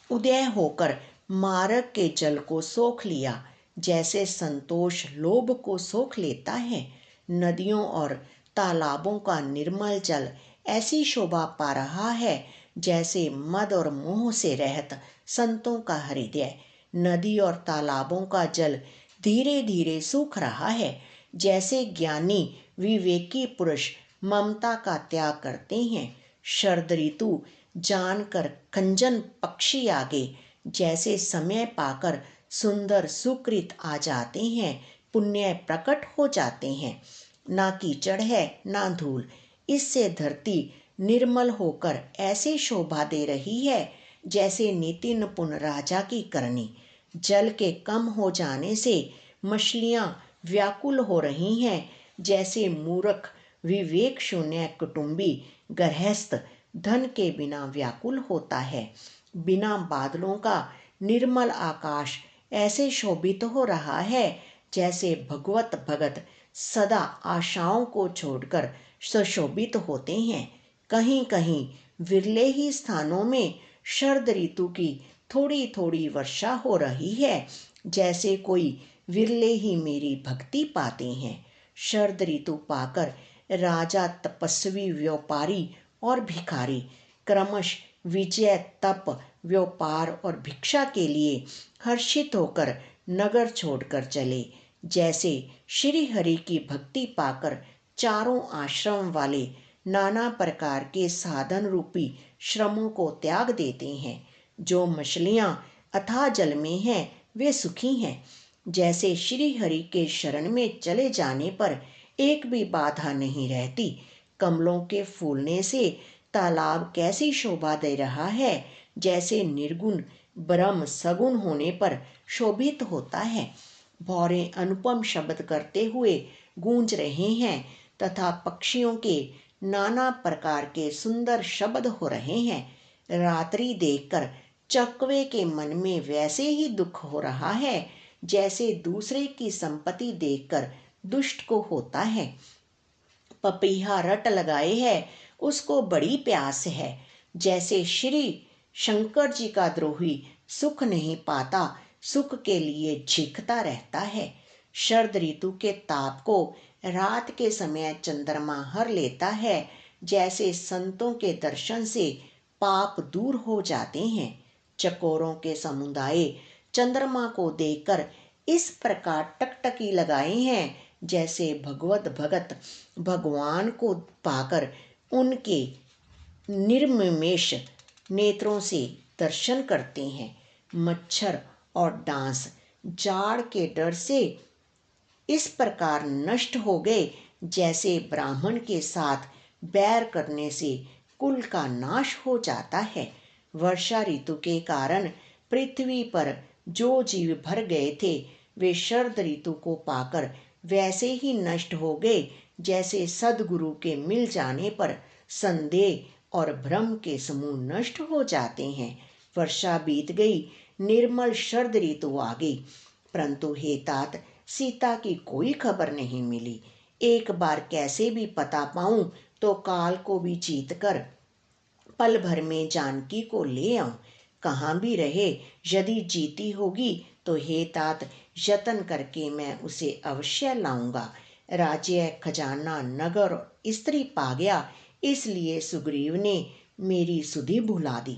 Speaker 1: उदय होकर मार्ग के जल को सोख लिया, जैसे संतोष लोभ को सोख लेता है। नदियों और तालाबों का निर्मल जल ऐसी शोभा पा रहा है, जैसे मद और मोह से रहित संतों का हृदय। नदी और तालाबों का जल धीरे धीरे सूख रहा है, जैसे ज्ञानी विवेकी पुरुष ममता का त्याग करते हैं। शरद ऋतु जानकर कंजन पक्षी आगे, जैसे समय पाकर सुंदर सुकृत आ जाते हैं, पुण्य प्रकट हो जाते हैं। ना कीचड़ है ना धूल, इससे धरती निर्मल होकर ऐसे शोभा दे रही है, जैसे नीति निपुण राजा की करनी। जल के कम हो जाने से मछलियां व्याकुल हो रही हैं, जैसे मूर्ख विवेक शून्य कुटुंबी गृहस्थ धन के बिना व्याकुल होता है। बिना बादलों का निर्मल आकाश ऐसे शोभित हो रहा है, जैसे भगवत भगत सदा आशाओं को छोड़कर सुशोभित होते हैं। कहीं कहीं विरले ही स्थानों में शरद ऋतु की थोड़ी थोड़ी वर्षा हो रही है, जैसे कोई विरले ही मेरी भक्ति पाते हैं। शरद ऋतु पाकर राजा, तपस्वी, व्यापारी और भिखारी क्रमश विजय, तप, व्यापार और भिक्षा के लिए हर्षित होकर नगर छोड़कर चले। जैसे श्री हरि की भक्ति पाकर चारों आश्रम वाले नाना प्रकार के साधन रूपी श्रमों को त्याग देते हैं। जो मछलियां अथाह जल में हैं, वे सुखी हैं। जैसे श्री हरि के शरण में चले जाने पर एक भी बाधा नहीं रहती। कमलों के फूलने से तालाब कैसी शोभा दे रहा है, जैसे निर्गुण ब्रह्म सगुण होने पर शोभित होता है। भौरे अनुपम शब्द करते हुए गूंज रहे हैं तथा पक्षियों के नाना प्रकार के सुंदर शब्द हो रहे हैं। रात्रि देखकर चकवे के मन में वैसे ही दुख हो रहा है, जैसे दूसरे की संपत्ति देखकर दुष्ट को होता है। पपीहा रट लगाए है, उसको बड़ी प्यास है। जैसे श्री शंकर जी का द्रोही सुख नहीं पाता, सुख के लिए चीखता रहता है। शरद ऋतु के ताप को रात के समय चंद्रमा हर लेता है। जैसे संतों के दर्शन से पाप दूर हो जाते हैं। चकोरों के समुदाय चंद्रमा को देखकर इस प्रकार टकटकी लगाए हैं, जैसे भगवत भगत भगवान को पाकर उनके निर्ममेश नेत्रों से दर्शन करते हैं। मच्छर और डांस जाड़ के डर से इस प्रकार नष्ट हो गए, जैसे ब्राह्मण के साथ बैर करने से कुल का नाश हो जाता है। वर्षा ऋतु के कारण पृथ्वी पर जो जीव भर गए थे, वे शरद ऋतु को पाकर वैसे ही नष्ट हो गए, जैसे सद्गुरु के मिल जाने पर संदेह और भ्रम के समूह नष्ट हो जाते हैं। वर्षा बीत गई, निर्मल शरद ऋतु आ गई, परंतु हे तात, सीता की कोई खबर नहीं मिली। एक बार कैसे भी पता पाऊं तो काल को भी जीत कर पल भर में जानकी को ले आऊं। कहाँ भी रहे, यदि जीती होगी तो हे तात, यत्न करके मैं उसे अवश्य लाऊंगा। राज्य, खजाना, नगर और स्त्री पा गया, इसलिए सुग्रीव ने मेरी सुधि भुला दी।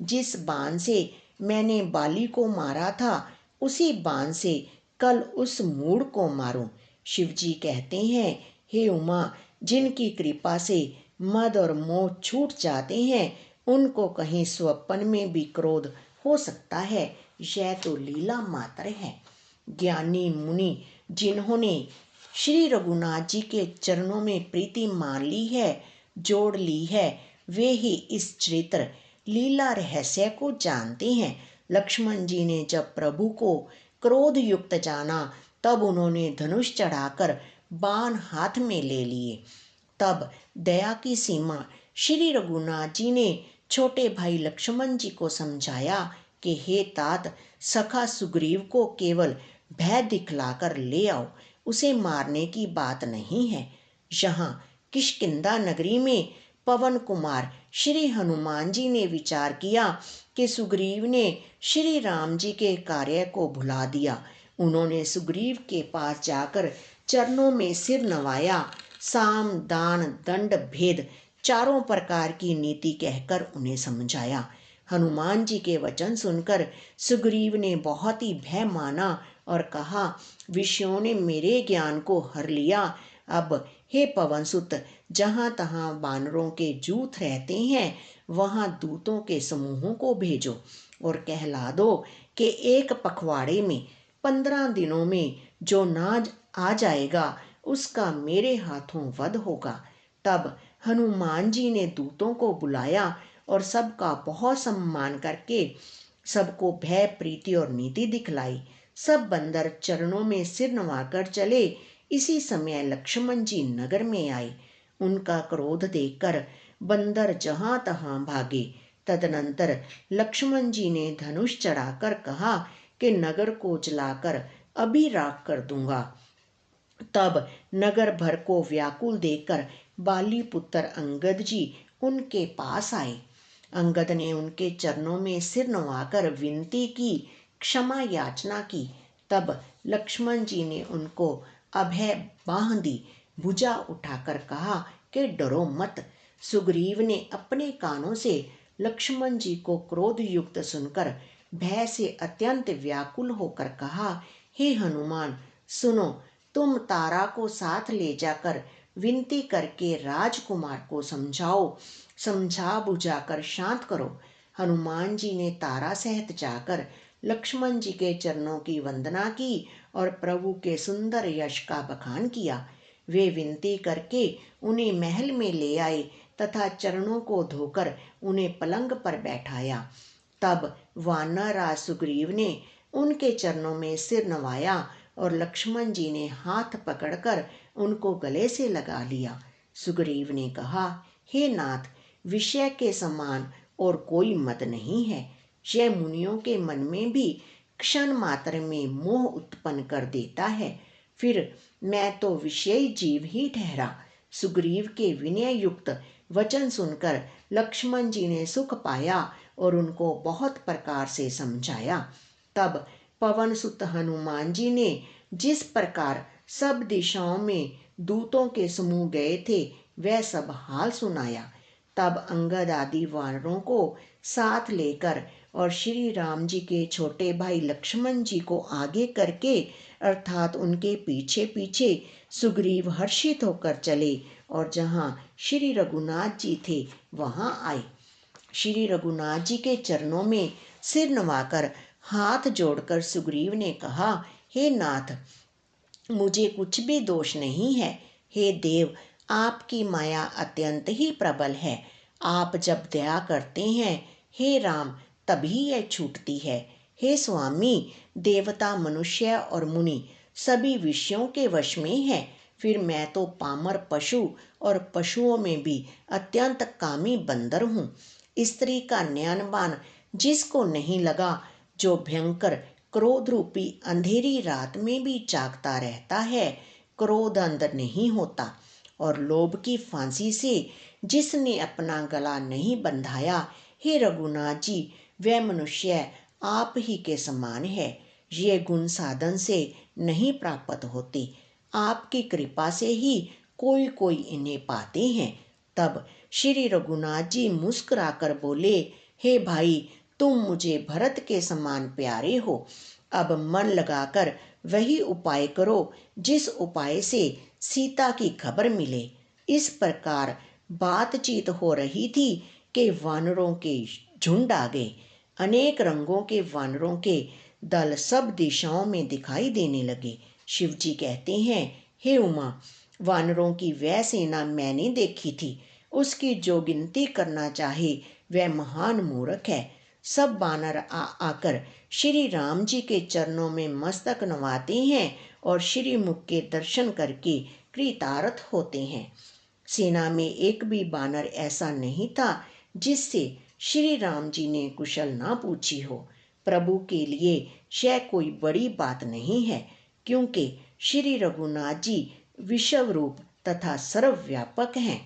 Speaker 1: जिस बाण से मैंने बाली को मारा था, उसी बाण से कल उस मूढ़ को मारूं। शिवजी कहते हैं, हे उमा, जिनकी कृपा से मद और मोह छूट जाते हैं, उनको कहीं स्वप्न में भी क्रोध हो सकता है। यह तो लीला मात्र है। ज्ञानी मुनि जिन्होंने श्री रघुनाथ जी के चरणों में प्रीति मान ली है, जोड़ ली है, वे ही इस चरित्र लीला रहस्य को जानते हैं। लक्ष्मण जी ने जब प्रभु को क्रोध युक्त जाना, तब उन्होंने धनुष चढ़ाकर बाण हाथ में ले लिए। तब दया की सीमा श्री रघुनाथ जी ने छोटे भाई लक्ष्मण जी को समझाया कि हे तात, सखा सुग्रीव को केवल भय दिखलाकर ले आओ, उसे मारने की बात नहीं है। यहाँ किष्किंधा नगरी में पवन कुमार श्री हनुमान जी ने विचार किया कि सुग्रीव ने श्री राम जी के कार्य को भुला दिया। उन्होंने सुग्रीव के पास जाकर चरणों में सिर नवाया, साम दान दंड भेद चारों प्रकार की नीति कहकर उन्हें समझाया। हनुमान जी के वचन सुनकर सुग्रीव ने बहुत ही भय माना और कहा, विषयों ने मेरे ज्ञान को हर लिया। अब हे पवनसुत, जहाँ तहाँ बानरों के जूथ रहते हैं, वहाँ दूतों के समूहों को भेजो और कहला दो कि एक पखवाड़े में 15 दिनों में जो नाज आ जाएगा, उसका मेरे हाथों वध होगा। तब हनुमान जी ने दूतों को बुलाया और सबका बहुत सम्मान करके सबको भय, प्रीति और नीति दिखलाई। सब बंदर चरणों में सिर नवाकर चले। इसी समय लक्ष्मण जी नगर में आए। उनका क्रोध देखकर बंदर जहां तहां भागे। तदनंतर लक्ष्मण जी ने धनुष चढ़ाकर कहा कि नगर को जलाकर अभी राख कर दूंगा। तब नगर भर को व्याकुल देखकर बाली पुत्र अंगद जी उनके पास आए। अंगद ने उनके चरणों में सिर नवाकर विनती की, क्षमा याचना की। तब लक्ष्मण जी ने उनको अभय बांह दी, भुजा उठाकर कहा कि डरो मत। सुग्रीव ने अपने कानों से लक्ष्मण जी को क्रोध युक्त सुनकर भय से अत्यंत व्याकुल होकर कहा, हे हनुमान, सुनो, तुम तारा को साथ ले जाकर विनती करके राजकुमार को समझाओ, समझा बुझाकर शांत करो। हनुमान जी ने तारा सहित जाकर लक्ष्मण जी के चरणों की वंदना की और प्रभु के सुंदर यश का बखान किया। वे विनती करके उन्हें महल में ले आए तथा चरणों को धोकर उन्हें पलंग पर बैठाया। तब वानरराज सुग्रीव ने उनके चरणों में सिर नवाया और लक्ष्मण जी ने हाथ पकड़कर उनको गले से लगा लिया। सुग्रीव ने कहा, हे नाथ, विषय के समान और कोई मत नहीं है। यह मुनियों के मन में भी क्षण मात्र में मोह उत्पन्न कर देता है। फिर मैं तो विषयी जीव ही ठहरा। सुग्रीव के विनय युक्त वचन सुनकर लक्ष्मण जी ने सुख पाया और उनको बहुत प्रकार से समझाया। तब पवन सुत हनुमान जी ने जिस प्रकार सब दिशाओं में दूतों के समूह गए थे वह सब हाल सुनाया। तब अंगद आदि वानरों को साथ लेकर और श्री राम जी के छोटे भाई लक्ष्मण जी को आगे करके अर्थात उनके पीछे पीछे सुग्रीव हर्षित होकर चले और जहाँ श्री रघुनाथ जी थे वहाँ आए। श्री रघुनाथ जी के चरणों में सिर नवाकर हाथ जोड़कर सुग्रीव ने कहा, हे नाथ, मुझे कुछ भी दोष नहीं है। हे देव, आपकी माया अत्यंत ही प्रबल है। आप जब दया करते हैं हे राम तभी यह छूटती है। हे स्वामी, देवता मनुष्य और मुनि सभी विषयों के वश में है, फिर मैं तो पामर पशु और पशुओं में भी अत्यंत कामी बंदर हूँ। स्त्री का नयनबान जिसको नहीं लगा, जो भयंकर क्रोध रूपी अंधेरी रात में भी जागता रहता है, क्रोध अंध नहीं होता। और लोभ की फांसी से जिसने अपना गला नहीं बंधाया, हे रघुनाथ जी, वह मनुष्य आप ही के समान है। ये गुण साधन से नहीं प्राप्त होते, आपकी कृपा से ही कोई कोई इन्हें पाते हैं। तब श्री रघुनाथ जी मुस्कुराकर बोले, हे भाई, तुम मुझे भरत के समान प्यारे हो। अब मन लगाकर वही उपाय करो जिस उपाय से सीता की खबर मिले। इस प्रकार बातचीत हो रही थी कि वानरों के झुंड आ गए। अनेक रंगों के वानरों के दल सब दिशाओं में दिखाई देने लगे। शिव जी कहते हैं, हे उमा, वानरों की वह सेना मैंने देखी थी, उसकी जो गिनती करना चाहे वह महान मूर्ख है। सब बानर आकर श्री राम जी के चरणों में मस्तक नवाते हैं और श्री मुख के दर्शन करके कृतार्थ होते हैं। सेना में एक भी बानर ऐसा नहीं था जिससे श्री राम जी ने कुशल ना पूछी हो। प्रभु के लिए यह कोई बड़ी बात नहीं है, क्योंकि श्री रघुनाथ जी विश्व रूप तथा सर्वव्यापक हैं।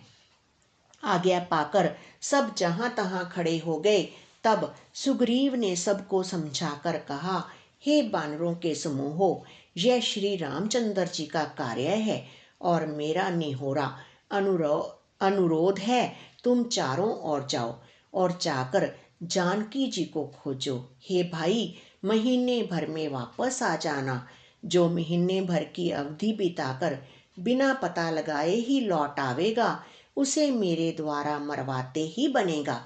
Speaker 1: आज्ञा पाकर सब जहां तहां खड़े हो गए। तब सुग्रीव ने सबको समझाकर कहा, हे बानरों के समूहो, यह श्री रामचंद्र जी का कार्य है और मेरा निहोरा अनुरोध है, तुम चारों ओर जाओ और जाकर जानकी जी को खोजो। हे भाई, महीने भर में वापस आ जाना। जो महीने भर की अवधि बिताकर बिना पता लगाए ही लौट आवेगा, उसे मेरे द्वारा मरवाते ही बनेगा,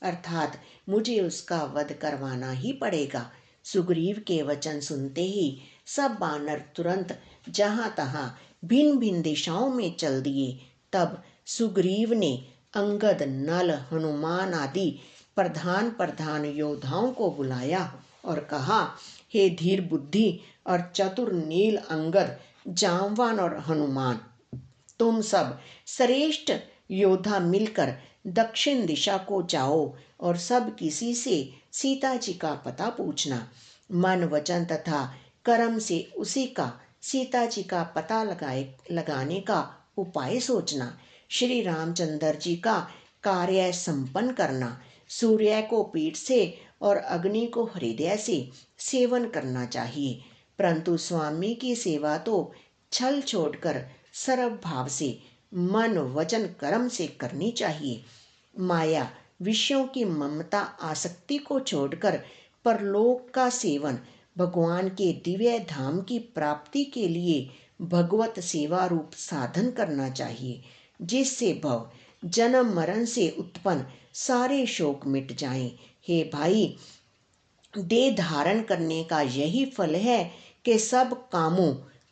Speaker 1: अर्थात मुझे उसका वध करवाना ही पड़ेगा। सुग्रीव के वचन सुनते ही सब बानर तुरंत जहां तहां भिन्न भिन्न दिशाओं में चल दिए। तब सुग्रीव ने अंगद, नल, हनुमान आदि प्रधान प्रधान योद्धाओं को बुलाया और कहा, हे धीर बुद्धि और चतुर नील अंगद, जामवान और हनुमान, तुम सब श्रेष्ठ योद्धा मिलकर दक्षिण दिशा को जाओ और सब किसी से सीता जी का पता पूछना। मन वचन तथा कर्म से उसी का सीता जी का पता लगाने का उपाय सोचना। श्री रामचंद्र जी का कार्य संपन्न करना। सूर्य को पीठ से और अग्नि को हृदय से सेवन करना चाहिए, परंतु स्वामी की सेवा तो छल छोड़कर सर्व भाव से मन वचन कर्म से करनी चाहिए। माया विषयों की ममता आसक्ति को छोड़कर परलोक का सेवन, भगवान के दिव्य धाम की प्राप्ति के लिए भगवत सेवा रूप साधन करना चाहिए, जिससे भव जन्म मरण से उत्पन्न सारे शोक मिट जाएं। हे भाई, देह धारण करने का यही फल है कि सब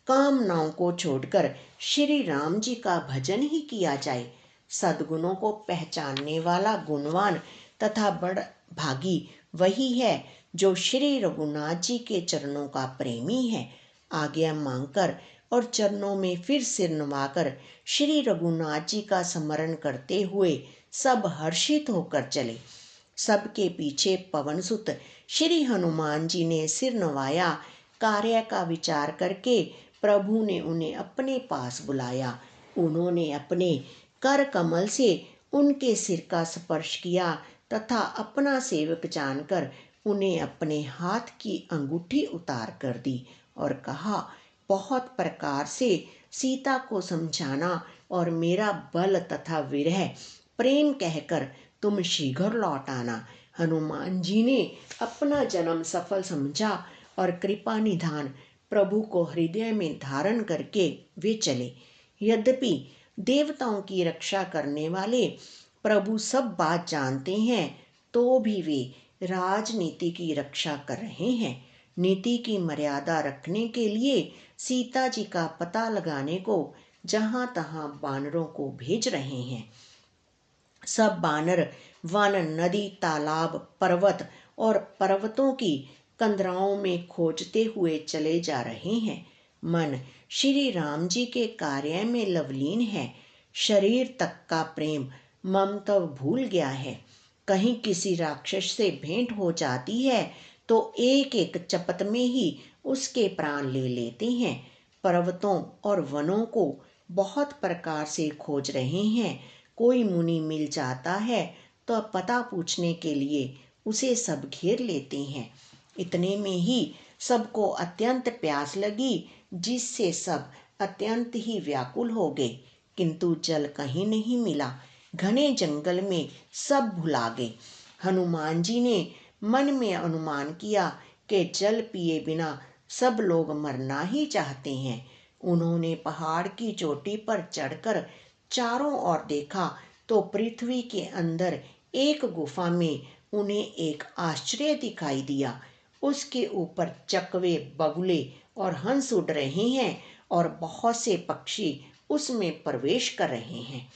Speaker 1: कामनाओं को छोड़कर श्री राम जी का भजन ही किया जाए। सद्गुणों को पहचानने वाला गुणवान तथा बड़ भागी वही है जो श्री रघुनाथ जी के चरणों का प्रेमी है। आज्ञा मांगकर और चरणों में फिर सिर नवाकर श्री रघुनाथ जी का स्मरण करते हुए सब हर्षित होकर चले। सबके पीछे पवनसुत श्री हनुमान जी ने सिर नवाया। कार्य का विचार करके प्रभु ने उन्हें अपने पास बुलाया। उन्होंने अपने कर कमल से उनके सिर का स्पर्श किया तथा अपना सेवक जानकर उन्हें अपने हाथ की अंगूठी उतार कर दी और कहा, बहुत प्रकार से सीता को समझाना और मेरा बल तथा विरह प्रेम कहकर तुम शीघ्र लौट आना। हनुमान जी ने अपना जन्म सफल समझा और कृपा निधान प्रभु को हृदय में धारण करके वे चले। यद्यपि देवताओं की रक्षा करने वाले प्रभु सब बात जानते हैं, तो भी वे राजनीति की रक्षा कर रहे हैं। नीति की मर्यादा रखने के लिए सीता जी का पता लगाने को जहां तहां बानरों को भेज रहे हैं। सब बानर वन, नदी, तालाब, पर्वत और पर्वतों की कंदराओं में खोजते हुए चले जा रहे हैं। मन श्री राम जी के कार्य में लवलीन है। शरीर तक का प्रेम ममत्व भूल गया है। कहीं किसी राक्षस से भेंट हो जाती है तो एक एक चपत में ही उसके प्राण ले लेते हैं। पर्वतों और वनों को बहुत प्रकार से खोज रहे हैं। कोई मुनि मिल जाता है तो पता पूछने के लिए उसे सब घेर लेते हैं। इतने में ही सबको अत्यंत प्यास लगी, जिससे सब अत्यंत ही व्याकुल हो गए, किंतु जल कहीं नहीं मिला। घने जंगल में सब भुला गए। हनुमान जी ने मन में अनुमान किया कि जल पिए बिना सब लोग मरना ही चाहते हैं। उन्होंने पहाड़ की चोटी पर चढ़कर चारों ओर देखा तो पृथ्वी के अंदर एक गुफा में उन्हें एक आश्चर्य दिखाई दिया। उसके ऊपर चकवे, बगुले और हंस उड़ रहे हैं और बहुत से पक्षी उसमें प्रवेश कर रहे हैं।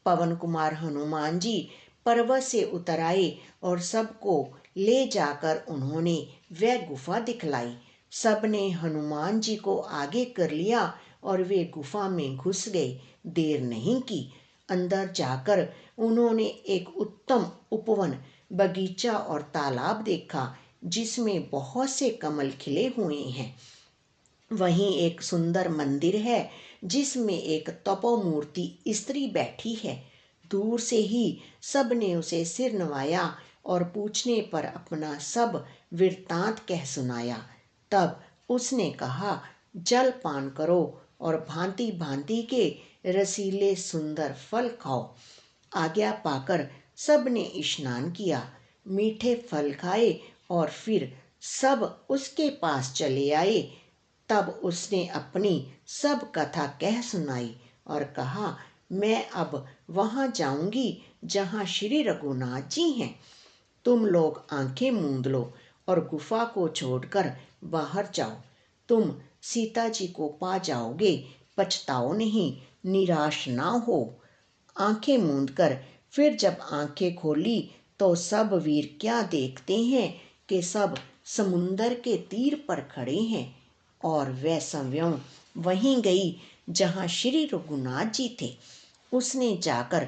Speaker 1: पवन कुमार हनुमान जी पर्वत से उतर आए और सबको ले जाकर उन्होंने वह गुफा दिखलाई। सबने हनुमान जी को आगे कर लिया और वे गुफा में घुस गए। देर नहीं की। अंदर जाकर उन्होंने एक उत्तम उपवन, बगीचा और तालाब देखा, जिसमें बहुत से कमल खिले हुए हैं। वहीं एक सुंदर मंदिर है, जिसमें एक तपोमूर्ति स्त्री बैठी है। दूर से ही सबने उसे सिर नवाया और पूछने पर अपना सब वृत्तांत कह सुनाया। तब उसने कहा, जल पान करो और भांति भांति के रसीले सुंदर फल खाओ। आज्ञा पाकर सबने स्नान किया, मीठे फल खाए और फिर सब उसके पास चले आए। तब उसने अपनी सब कथा कह सुनाई और कहा, मैं अब वहां जाऊंगी जहां श्री रघुनाथ जी हैं। तुम लोग आंखें मूंद लो और गुफा को छोड़कर बाहर जाओ। तुम सीता जी को पा जाओगे, पछताओ नहीं, निराश ना हो। आंखें मूंदकर फिर जब आंखें खोली तो सब वीर क्या देखते हैं कि सब समुंदर के तीर पर खड़े हैं और वह स्वयं वहीं गई जहां श्री रघुनाथ जी थे। उसने जाकर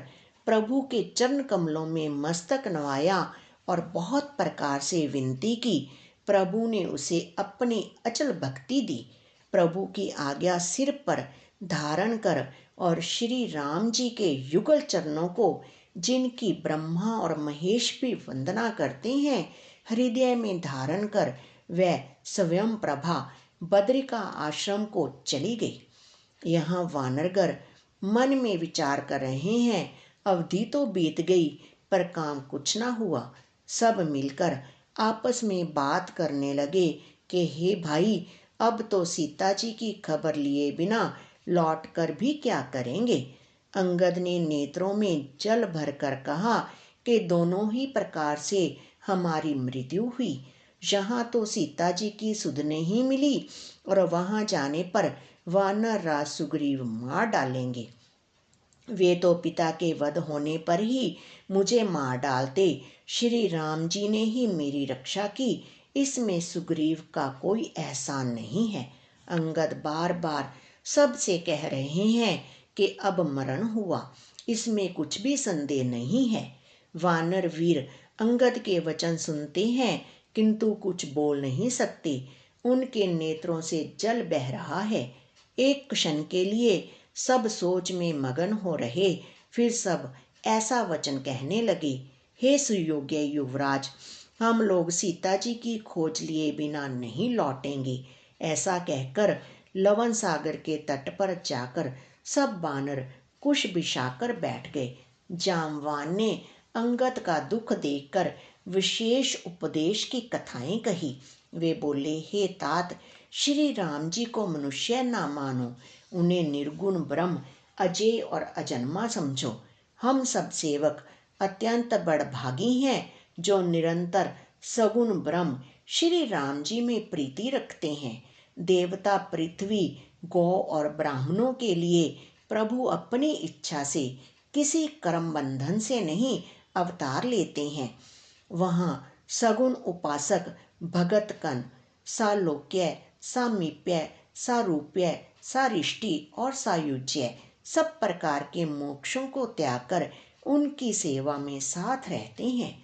Speaker 1: प्रभु के चरण कमलों में मस्तक नवाया और बहुत प्रकार से विनती की। प्रभु ने उसे अपनी अचल भक्ति दी। प्रभु की आज्ञा सिर पर धारण कर और श्री राम जी के युगल चरणों को, जिनकी ब्रह्मा और महेश भी वंदना करते हैं, हृदय में धारण कर वह स्वयं प्रभा बद्रिका आश्रम को चली गई। यहाँ वानरगण मन में विचार कर रहे हैं, अवधि तो बीत गई पर काम कुछ ना हुआ। सब मिलकर आपस में बात करने लगे कि हे भाई, अब तो सीता जी की खबर लिए बिना लौट कर भी क्या करेंगे। अंगद ने नेत्रों में जल भरकर कहा कि दोनों ही प्रकार से हमारी मृत्यु हुई। यहाँ तो सीता जी की सुध नहीं मिली और वहां जाने पर वानर राज सुग्रीव मार डालेंगे। वे तो पिता के वध होने पर ही मुझे मार डालते। श्री राम जी ने ही मेरी रक्षा की, इसमें सुग्रीव का कोई एहसान नहीं है। अंगद बार बार सबसे कह रहे हैं कि अब मरण हुआ, इसमें कुछ भी संदेह नहीं है। वानर वीर अंगद के वचन सुनते हैं, किंतु कुछ बोल नहीं सकते। उनके नेत्रों से जल बह रहा है। एक क्षण के लिए सब सोच में मगन हो रहे। फिर सब ऐसा वचन कहने लगे, हे सुयोग्य युवराज, हम लोग सीता जी की खोज लिए बिना नहीं लौटेंगे। ऐसा कहकर लवन सागर के तट पर जाकर सब बानर कुश बिछाकर बैठ गए। जामवान ने अंगद का दुख देखकर विशेष उपदेश की कथाएं कही। वे बोले, हे तात, श्री राम जी को मनुष्य ना मानो, उन्हें निर्गुण ब्रह्म, अजय और अजन्मा समझो। हम सब सेवक अत्यंत बड़भागी हैं जो निरंतर सगुण ब्रह्म श्री राम जी में प्रीति रखते हैं। देवता, पृथ्वी, गौ और ब्राह्मणों के लिए प्रभु अपनी इच्छा से किसी कर्म बंधन से नहीं अवतार लेते हैं। वहाँ सगुण उपासक भगतकन, सालोक्य, सामीप्य, सारूप्य, सारिष्टि और सायुज्य सब प्रकार के मोक्षों को त्याग कर उनकी सेवा में साथ रहते हैं।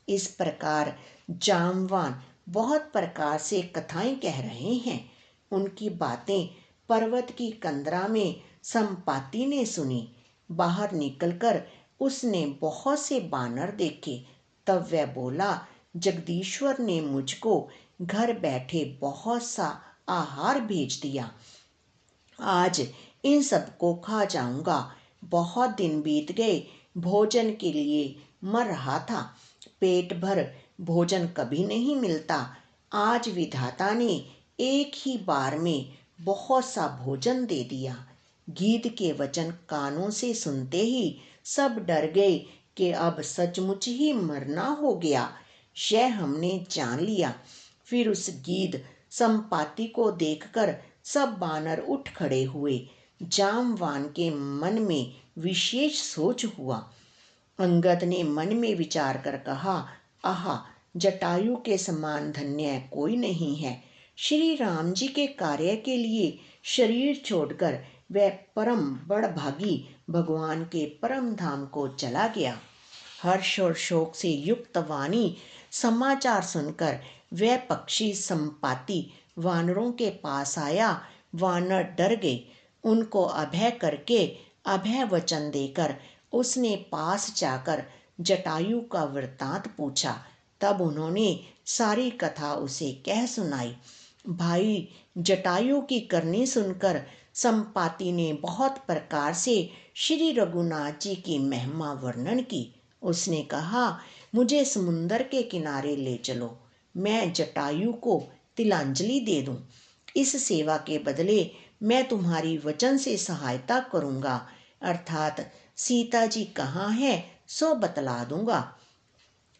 Speaker 1: इस प्रकार जामवान बहुत प्रकार से कथाएं कह रहे हैं। उनकी बातें पर्वत की कंदरा में संपाति ने सुनी। बाहर निकलकर उसने बहुत से बानर देखे। तब वह बोला, जगदीश्वर ने मुझको घर बैठे बहुत सा आहार भेज दिया। आज इन सबको खा जाऊंगा। बहुत दिन बीत गए, भोजन के लिए मर रहा था। पेट भर भोजन कभी नहीं मिलता। आज विधाता ने एक ही बार में बहुत सा भोजन दे दिया। गीध के वचन कानों से सुनते ही सब डर गए कि अब सचमुच ही मरना हो गया। यह हमने जान लिया। फिर उस गीध संपाति को देखकर सब बानर उठ खड़े हुए। जामवान के मन में विशेष सोच हुआ। अंगद ने मन में विचार कर कहा, आहा, जटायु के समान धन्य कोई नहीं है। श्री राम जी के कार्य के लिए शरीर छोड़कर वह परम बड़भागी भगवान के परम धाम को चला गया। हर्ष और शोक से युक्त वाणी समाचार सुनकर वह पक्षी संपाति वानरों के पास आया। वानर डर गए। उनको अभय करके अभय वचन देकर उसने पास जाकर जटायु का वृत्तांत पूछा। तब उन्होंने सारी कथा उसे कह सुनाई। भाई जटायु की करनी सुनकर संपाति ने बहुत प्रकार से श्री रघुनाथ जी की महिमा वर्णन की। उसने कहा, मुझे समुंदर के किनारे ले चलो, मैं जटायु को तिलांजलि दे दूं। इस सेवा के बदले मैं तुम्हारी वचन से सहायता करूंगा, अर्थात सीता जी कहाँ है सो बतला दूंगा।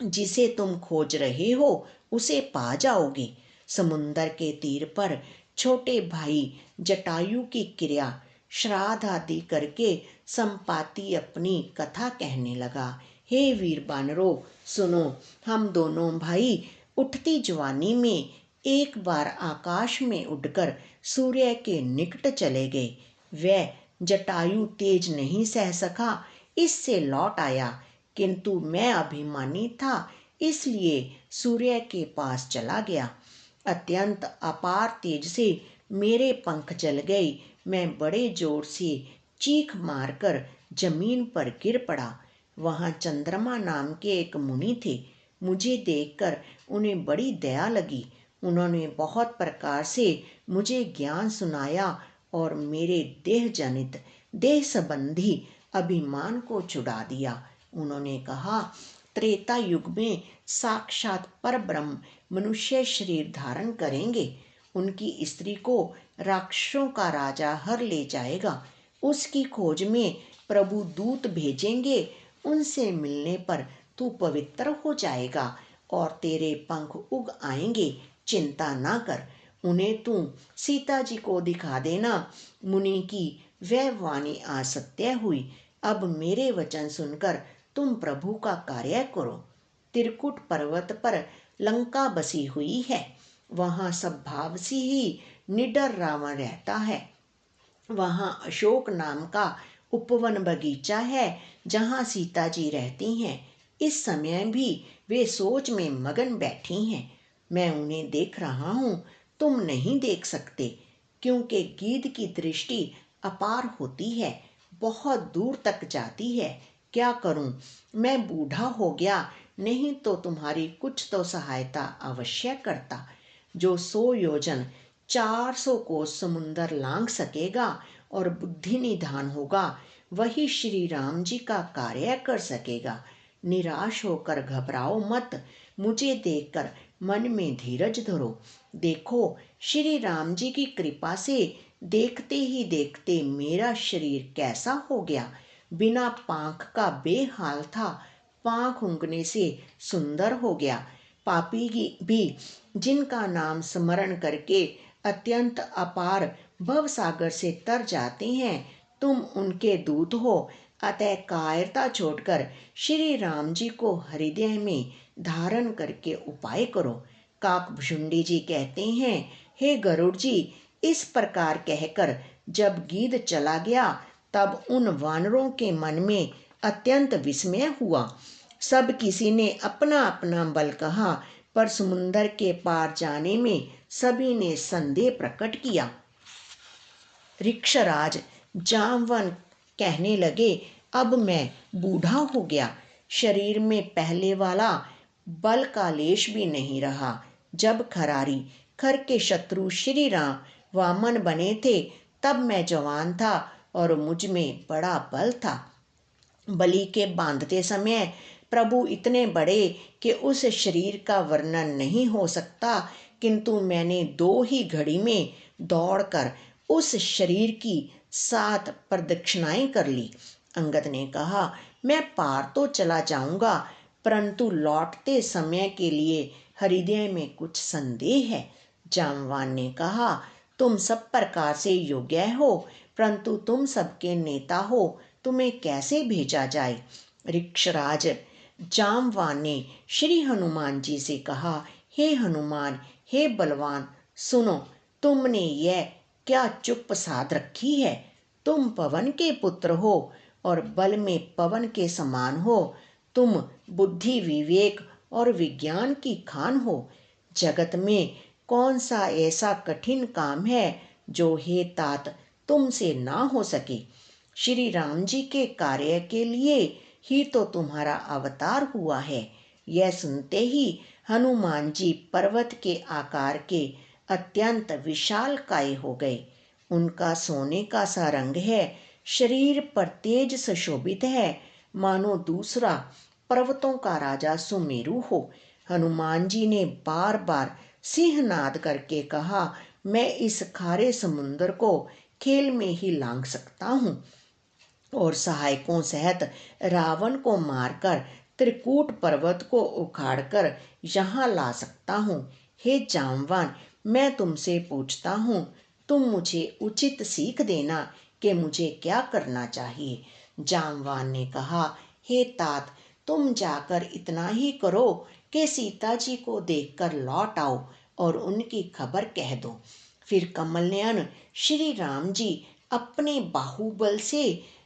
Speaker 1: जिसे तुम खोज रहे हो उसे पा जाओगे। समुंदर के तीर पर छोटे भाई जटायु की क्रिया श्राद्ध आदि करके संपाति अपनी कथा कहने लगा। हे वीर बानरों, सुनो, हम दोनों भाई उठती जवानी में एक बार आकाश में उड़कर सूर्य के निकट चले गए। वह जटायु तेज नहीं सह सका, इससे लौट आया, किंतु मैं अभिमानी था इसलिए सूर्य के पास चला गया। अत्यंत अपार तेज से मेरे पंख जल गए। मैं बड़े जोर से चीख मारकर जमीन पर गिर पड़ा। वहाँ चंद्रमा नाम के एक मुनि थे। मुझे देखकर उन्हें बड़ी दया लगी। उन्होंने बहुत प्रकार से मुझे ज्ञान सुनाया और मेरे देह जनित देह संबंधी अभिमान को छुड़ा दिया। उन्होंने कहा, त्रेता युग में साक्षात पर ब्रह्म मनुष्य शरीर धारण करेंगे। उनकी स्त्री को राक्षसों का राजा हर ले जाएगा। उसकी खोज में प्रभु दूत भेजेंगे। उनसे मिलने पर तू पवित्र हो जाएगा और तेरे पंख उग आएंगे। चिंता ना कर, उन्हें तू सीता जी को दिखा देना। मुनि की वह वाणी आज सत्य हुई। अब मेरे वचन सुनकर तुम प्रभु का कार्य करो। त्रिकुट पर्वत पर लंका बसी हुई है। वहाँ सब भाव से ही निडर रावण रहता है। वहाँ अशोक नाम का उपवन बगीचा है जहाँ सीता जी रहती हैं। इस समय भी वे सोच में मगन बैठी हैं। मैं उन्हें देख रहा हूँ, तुम नहीं देख सकते, क्योंकि गीध की दृष्टि अपार होती है, बहुत दूर तक जाती है। क्या करूं, मैं बूढ़ा हो गया, नहीं तो तुम्हारी कुछ तो सहायता अवश्य करता। जो 100 योजन 400 कोस समुंदर लांघ सकेगा और बुद्धि निधान होगा, वही श्री राम जी का कार्य कर सकेगा। निराश होकर घबराओ मत, मुझे देखकर मन में धीरज धरो। देखो, श्री राम जी की कृपा से देखते ही देखते मेरा शरीर कैसा हो गया। बिना पांख का बेहाल था, पांख उगने से सुंदर हो गया। पापी भी जिनका नाम स्मरण करके अत्यंत अपार भव सागर से तर जाते हैं, तुम उनके दूत हो। अतः कायरता छोड़कर श्री राम जी को हृदय में धारण करके उपाय करो। काकभुशुंडी जी कहते हैं, हे गरुड़ जी, इस प्रकार कहकर जब गीध चला गया, तब उन वानरों के मन में अत्यंत विस्मय हुआ। सब किसी ने अपना अपना बल कहा, पर समुंदर के पार जाने में सभी ने संदेह प्रकट किया। ऋक्षराज जामवन कहने लगे, अब मैं बूढ़ा हो गया, शरीर में पहले वाला बल का लेश भी नहीं रहा। जब खरारी खर के शत्रु श्री राम वामन बने थे, तब मैं जवान था और मुझ में बड़ा बल था। बलि के बांधते समय प्रभु इतने बड़े कि उस शरीर का वर्णन नहीं हो सकता, किंतु मैंने 2 ही घड़ी में दौड़कर उस शरीर की 7 प्रदक्षिणाएं कर ली। अंगद ने कहा, मैं पार तो चला जाऊंगा, परंतु लौटते समय के लिए हृदय में कुछ संदेह है। जामवान ने कहा, तुम सब प्रकार से योग्य हो, परंतु तुम सबके नेता हो, तुम्हें कैसे भेजा जाए। ऋक्षराज जामवान ने श्री हनुमान जी से कहा, हे हनुमान, हे बलवान, सुनो, तुमने यह क्या चुप साध रखी है। तुम पवन के पुत्र हो और बल में पवन के समान हो। तुम बुद्धि, विवेक और विज्ञान की खान हो। जगत में कौन सा ऐसा कठिन काम है जो हे तात तुमसे ना हो सके। श्री राम जी के कार्य के लिए ही तो तुम्हारा अवतार हुआ है। यह सुनते ही हनुमान जी पर्वत के आकार के अत्यंत विशालकाय हो गए। उनका सोने का सा रंग है, शरीर पर तेज सुशोभित है, मानो दूसरा पर्वतों का राजा सुमेरु हो। हनुमान जी ने बार बार सिंहनाद करके कहा, मैं इस खारे समुद्र को खेल में ही लांघ सकता हूँ और सहायकों सहित रावण को मारकर त्रिकूट पर्वत को उखाड़कर यहाँ ला सकता हूँ। हे जामवान, मैं तुमसे पूछता हूँ, तुम मुझे उचित सीख देना कि मुझे क्या करना चाहिए। जामवान ने कहा, हे तात, तुम जाकर इतना ही करो कि सीता जी को देखकर लौट आओ और उनकी खबर कह दो। फिर कमलनयन श्री राम जी अपने बाहुबल से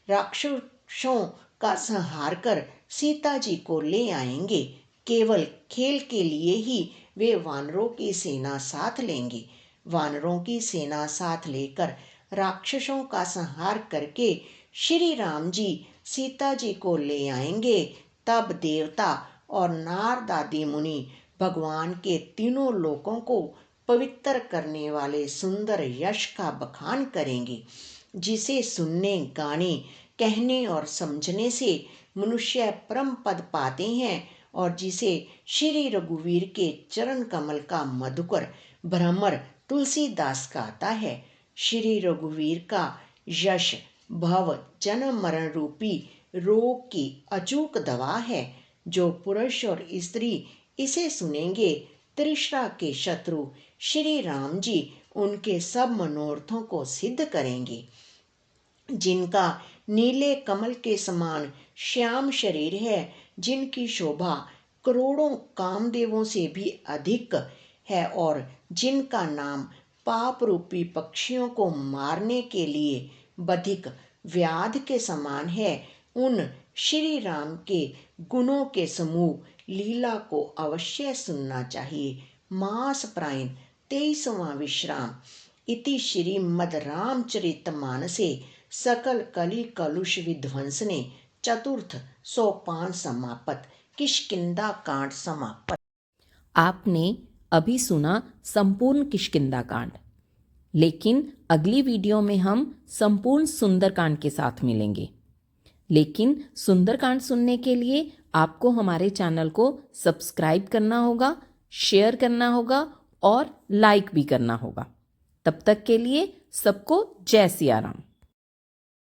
Speaker 1: राक्षसों का संहार कर सीता जी को ले आएंगे। केवल खेल के लिए ही वे वानरों की सेना साथ लेंगे। वानरों की सेना साथ लेकर राक्षसों का संहार करके श्री राम जी सीता जी को ले आएंगे। तब देवता और नारद आदि मुनि भगवान के तीनों लोकों को पवित्र करने वाले सुंदर यश का बखान करेंगे, जिसे सुनने, गाने, कहने और समझने से मनुष्य परम पद पाते हैं और जिसे श्री रघुवीर के चरण कमल का मधुकर भ्रमर तुलसीदास गाता है। श्री रघुवीर का यश भव जन्म मरण रूपी रोग की अचूक दवा है। जो पुरुष और स्त्री इसे सुनेंगे, तृष्णा के शत्रु श्री राम जी उनके सब मनोरथों को सिद्ध करेंगे। जिनका नीले कमल के समान श्याम शरीर है, जिनकी शोभा करोड़ों कामदेवों से भी अधिक है और जिनका नाम पाप रूपी पक्षियों को मारने के लिए बधिक व्याध के समान है, उन श्री राम के गुणों के समूह लीला को अवश्य सुनना चाहिए। मास प्रायण 23वां विश्राम। इति श्रीमद्रामचरितमानसे सकल कली कलुष विध्वंसने चतुर्थ सोपान समापत। किष्किंधा कांड समापत।
Speaker 2: आपने अभी सुना संपूर्ण किष्किंधा कांड, लेकिन अगली वीडियो में हम संपूर्ण सुंदरकांड के साथ मिलेंगे। लेकिन सुंदरकांड सुनने के लिए आपको हमारे चैनल को सब्सक्राइब करना होगा, शेयर करना होगा और लाइक भी करना होगा। तब तक के लिए सबको जय सिया राम।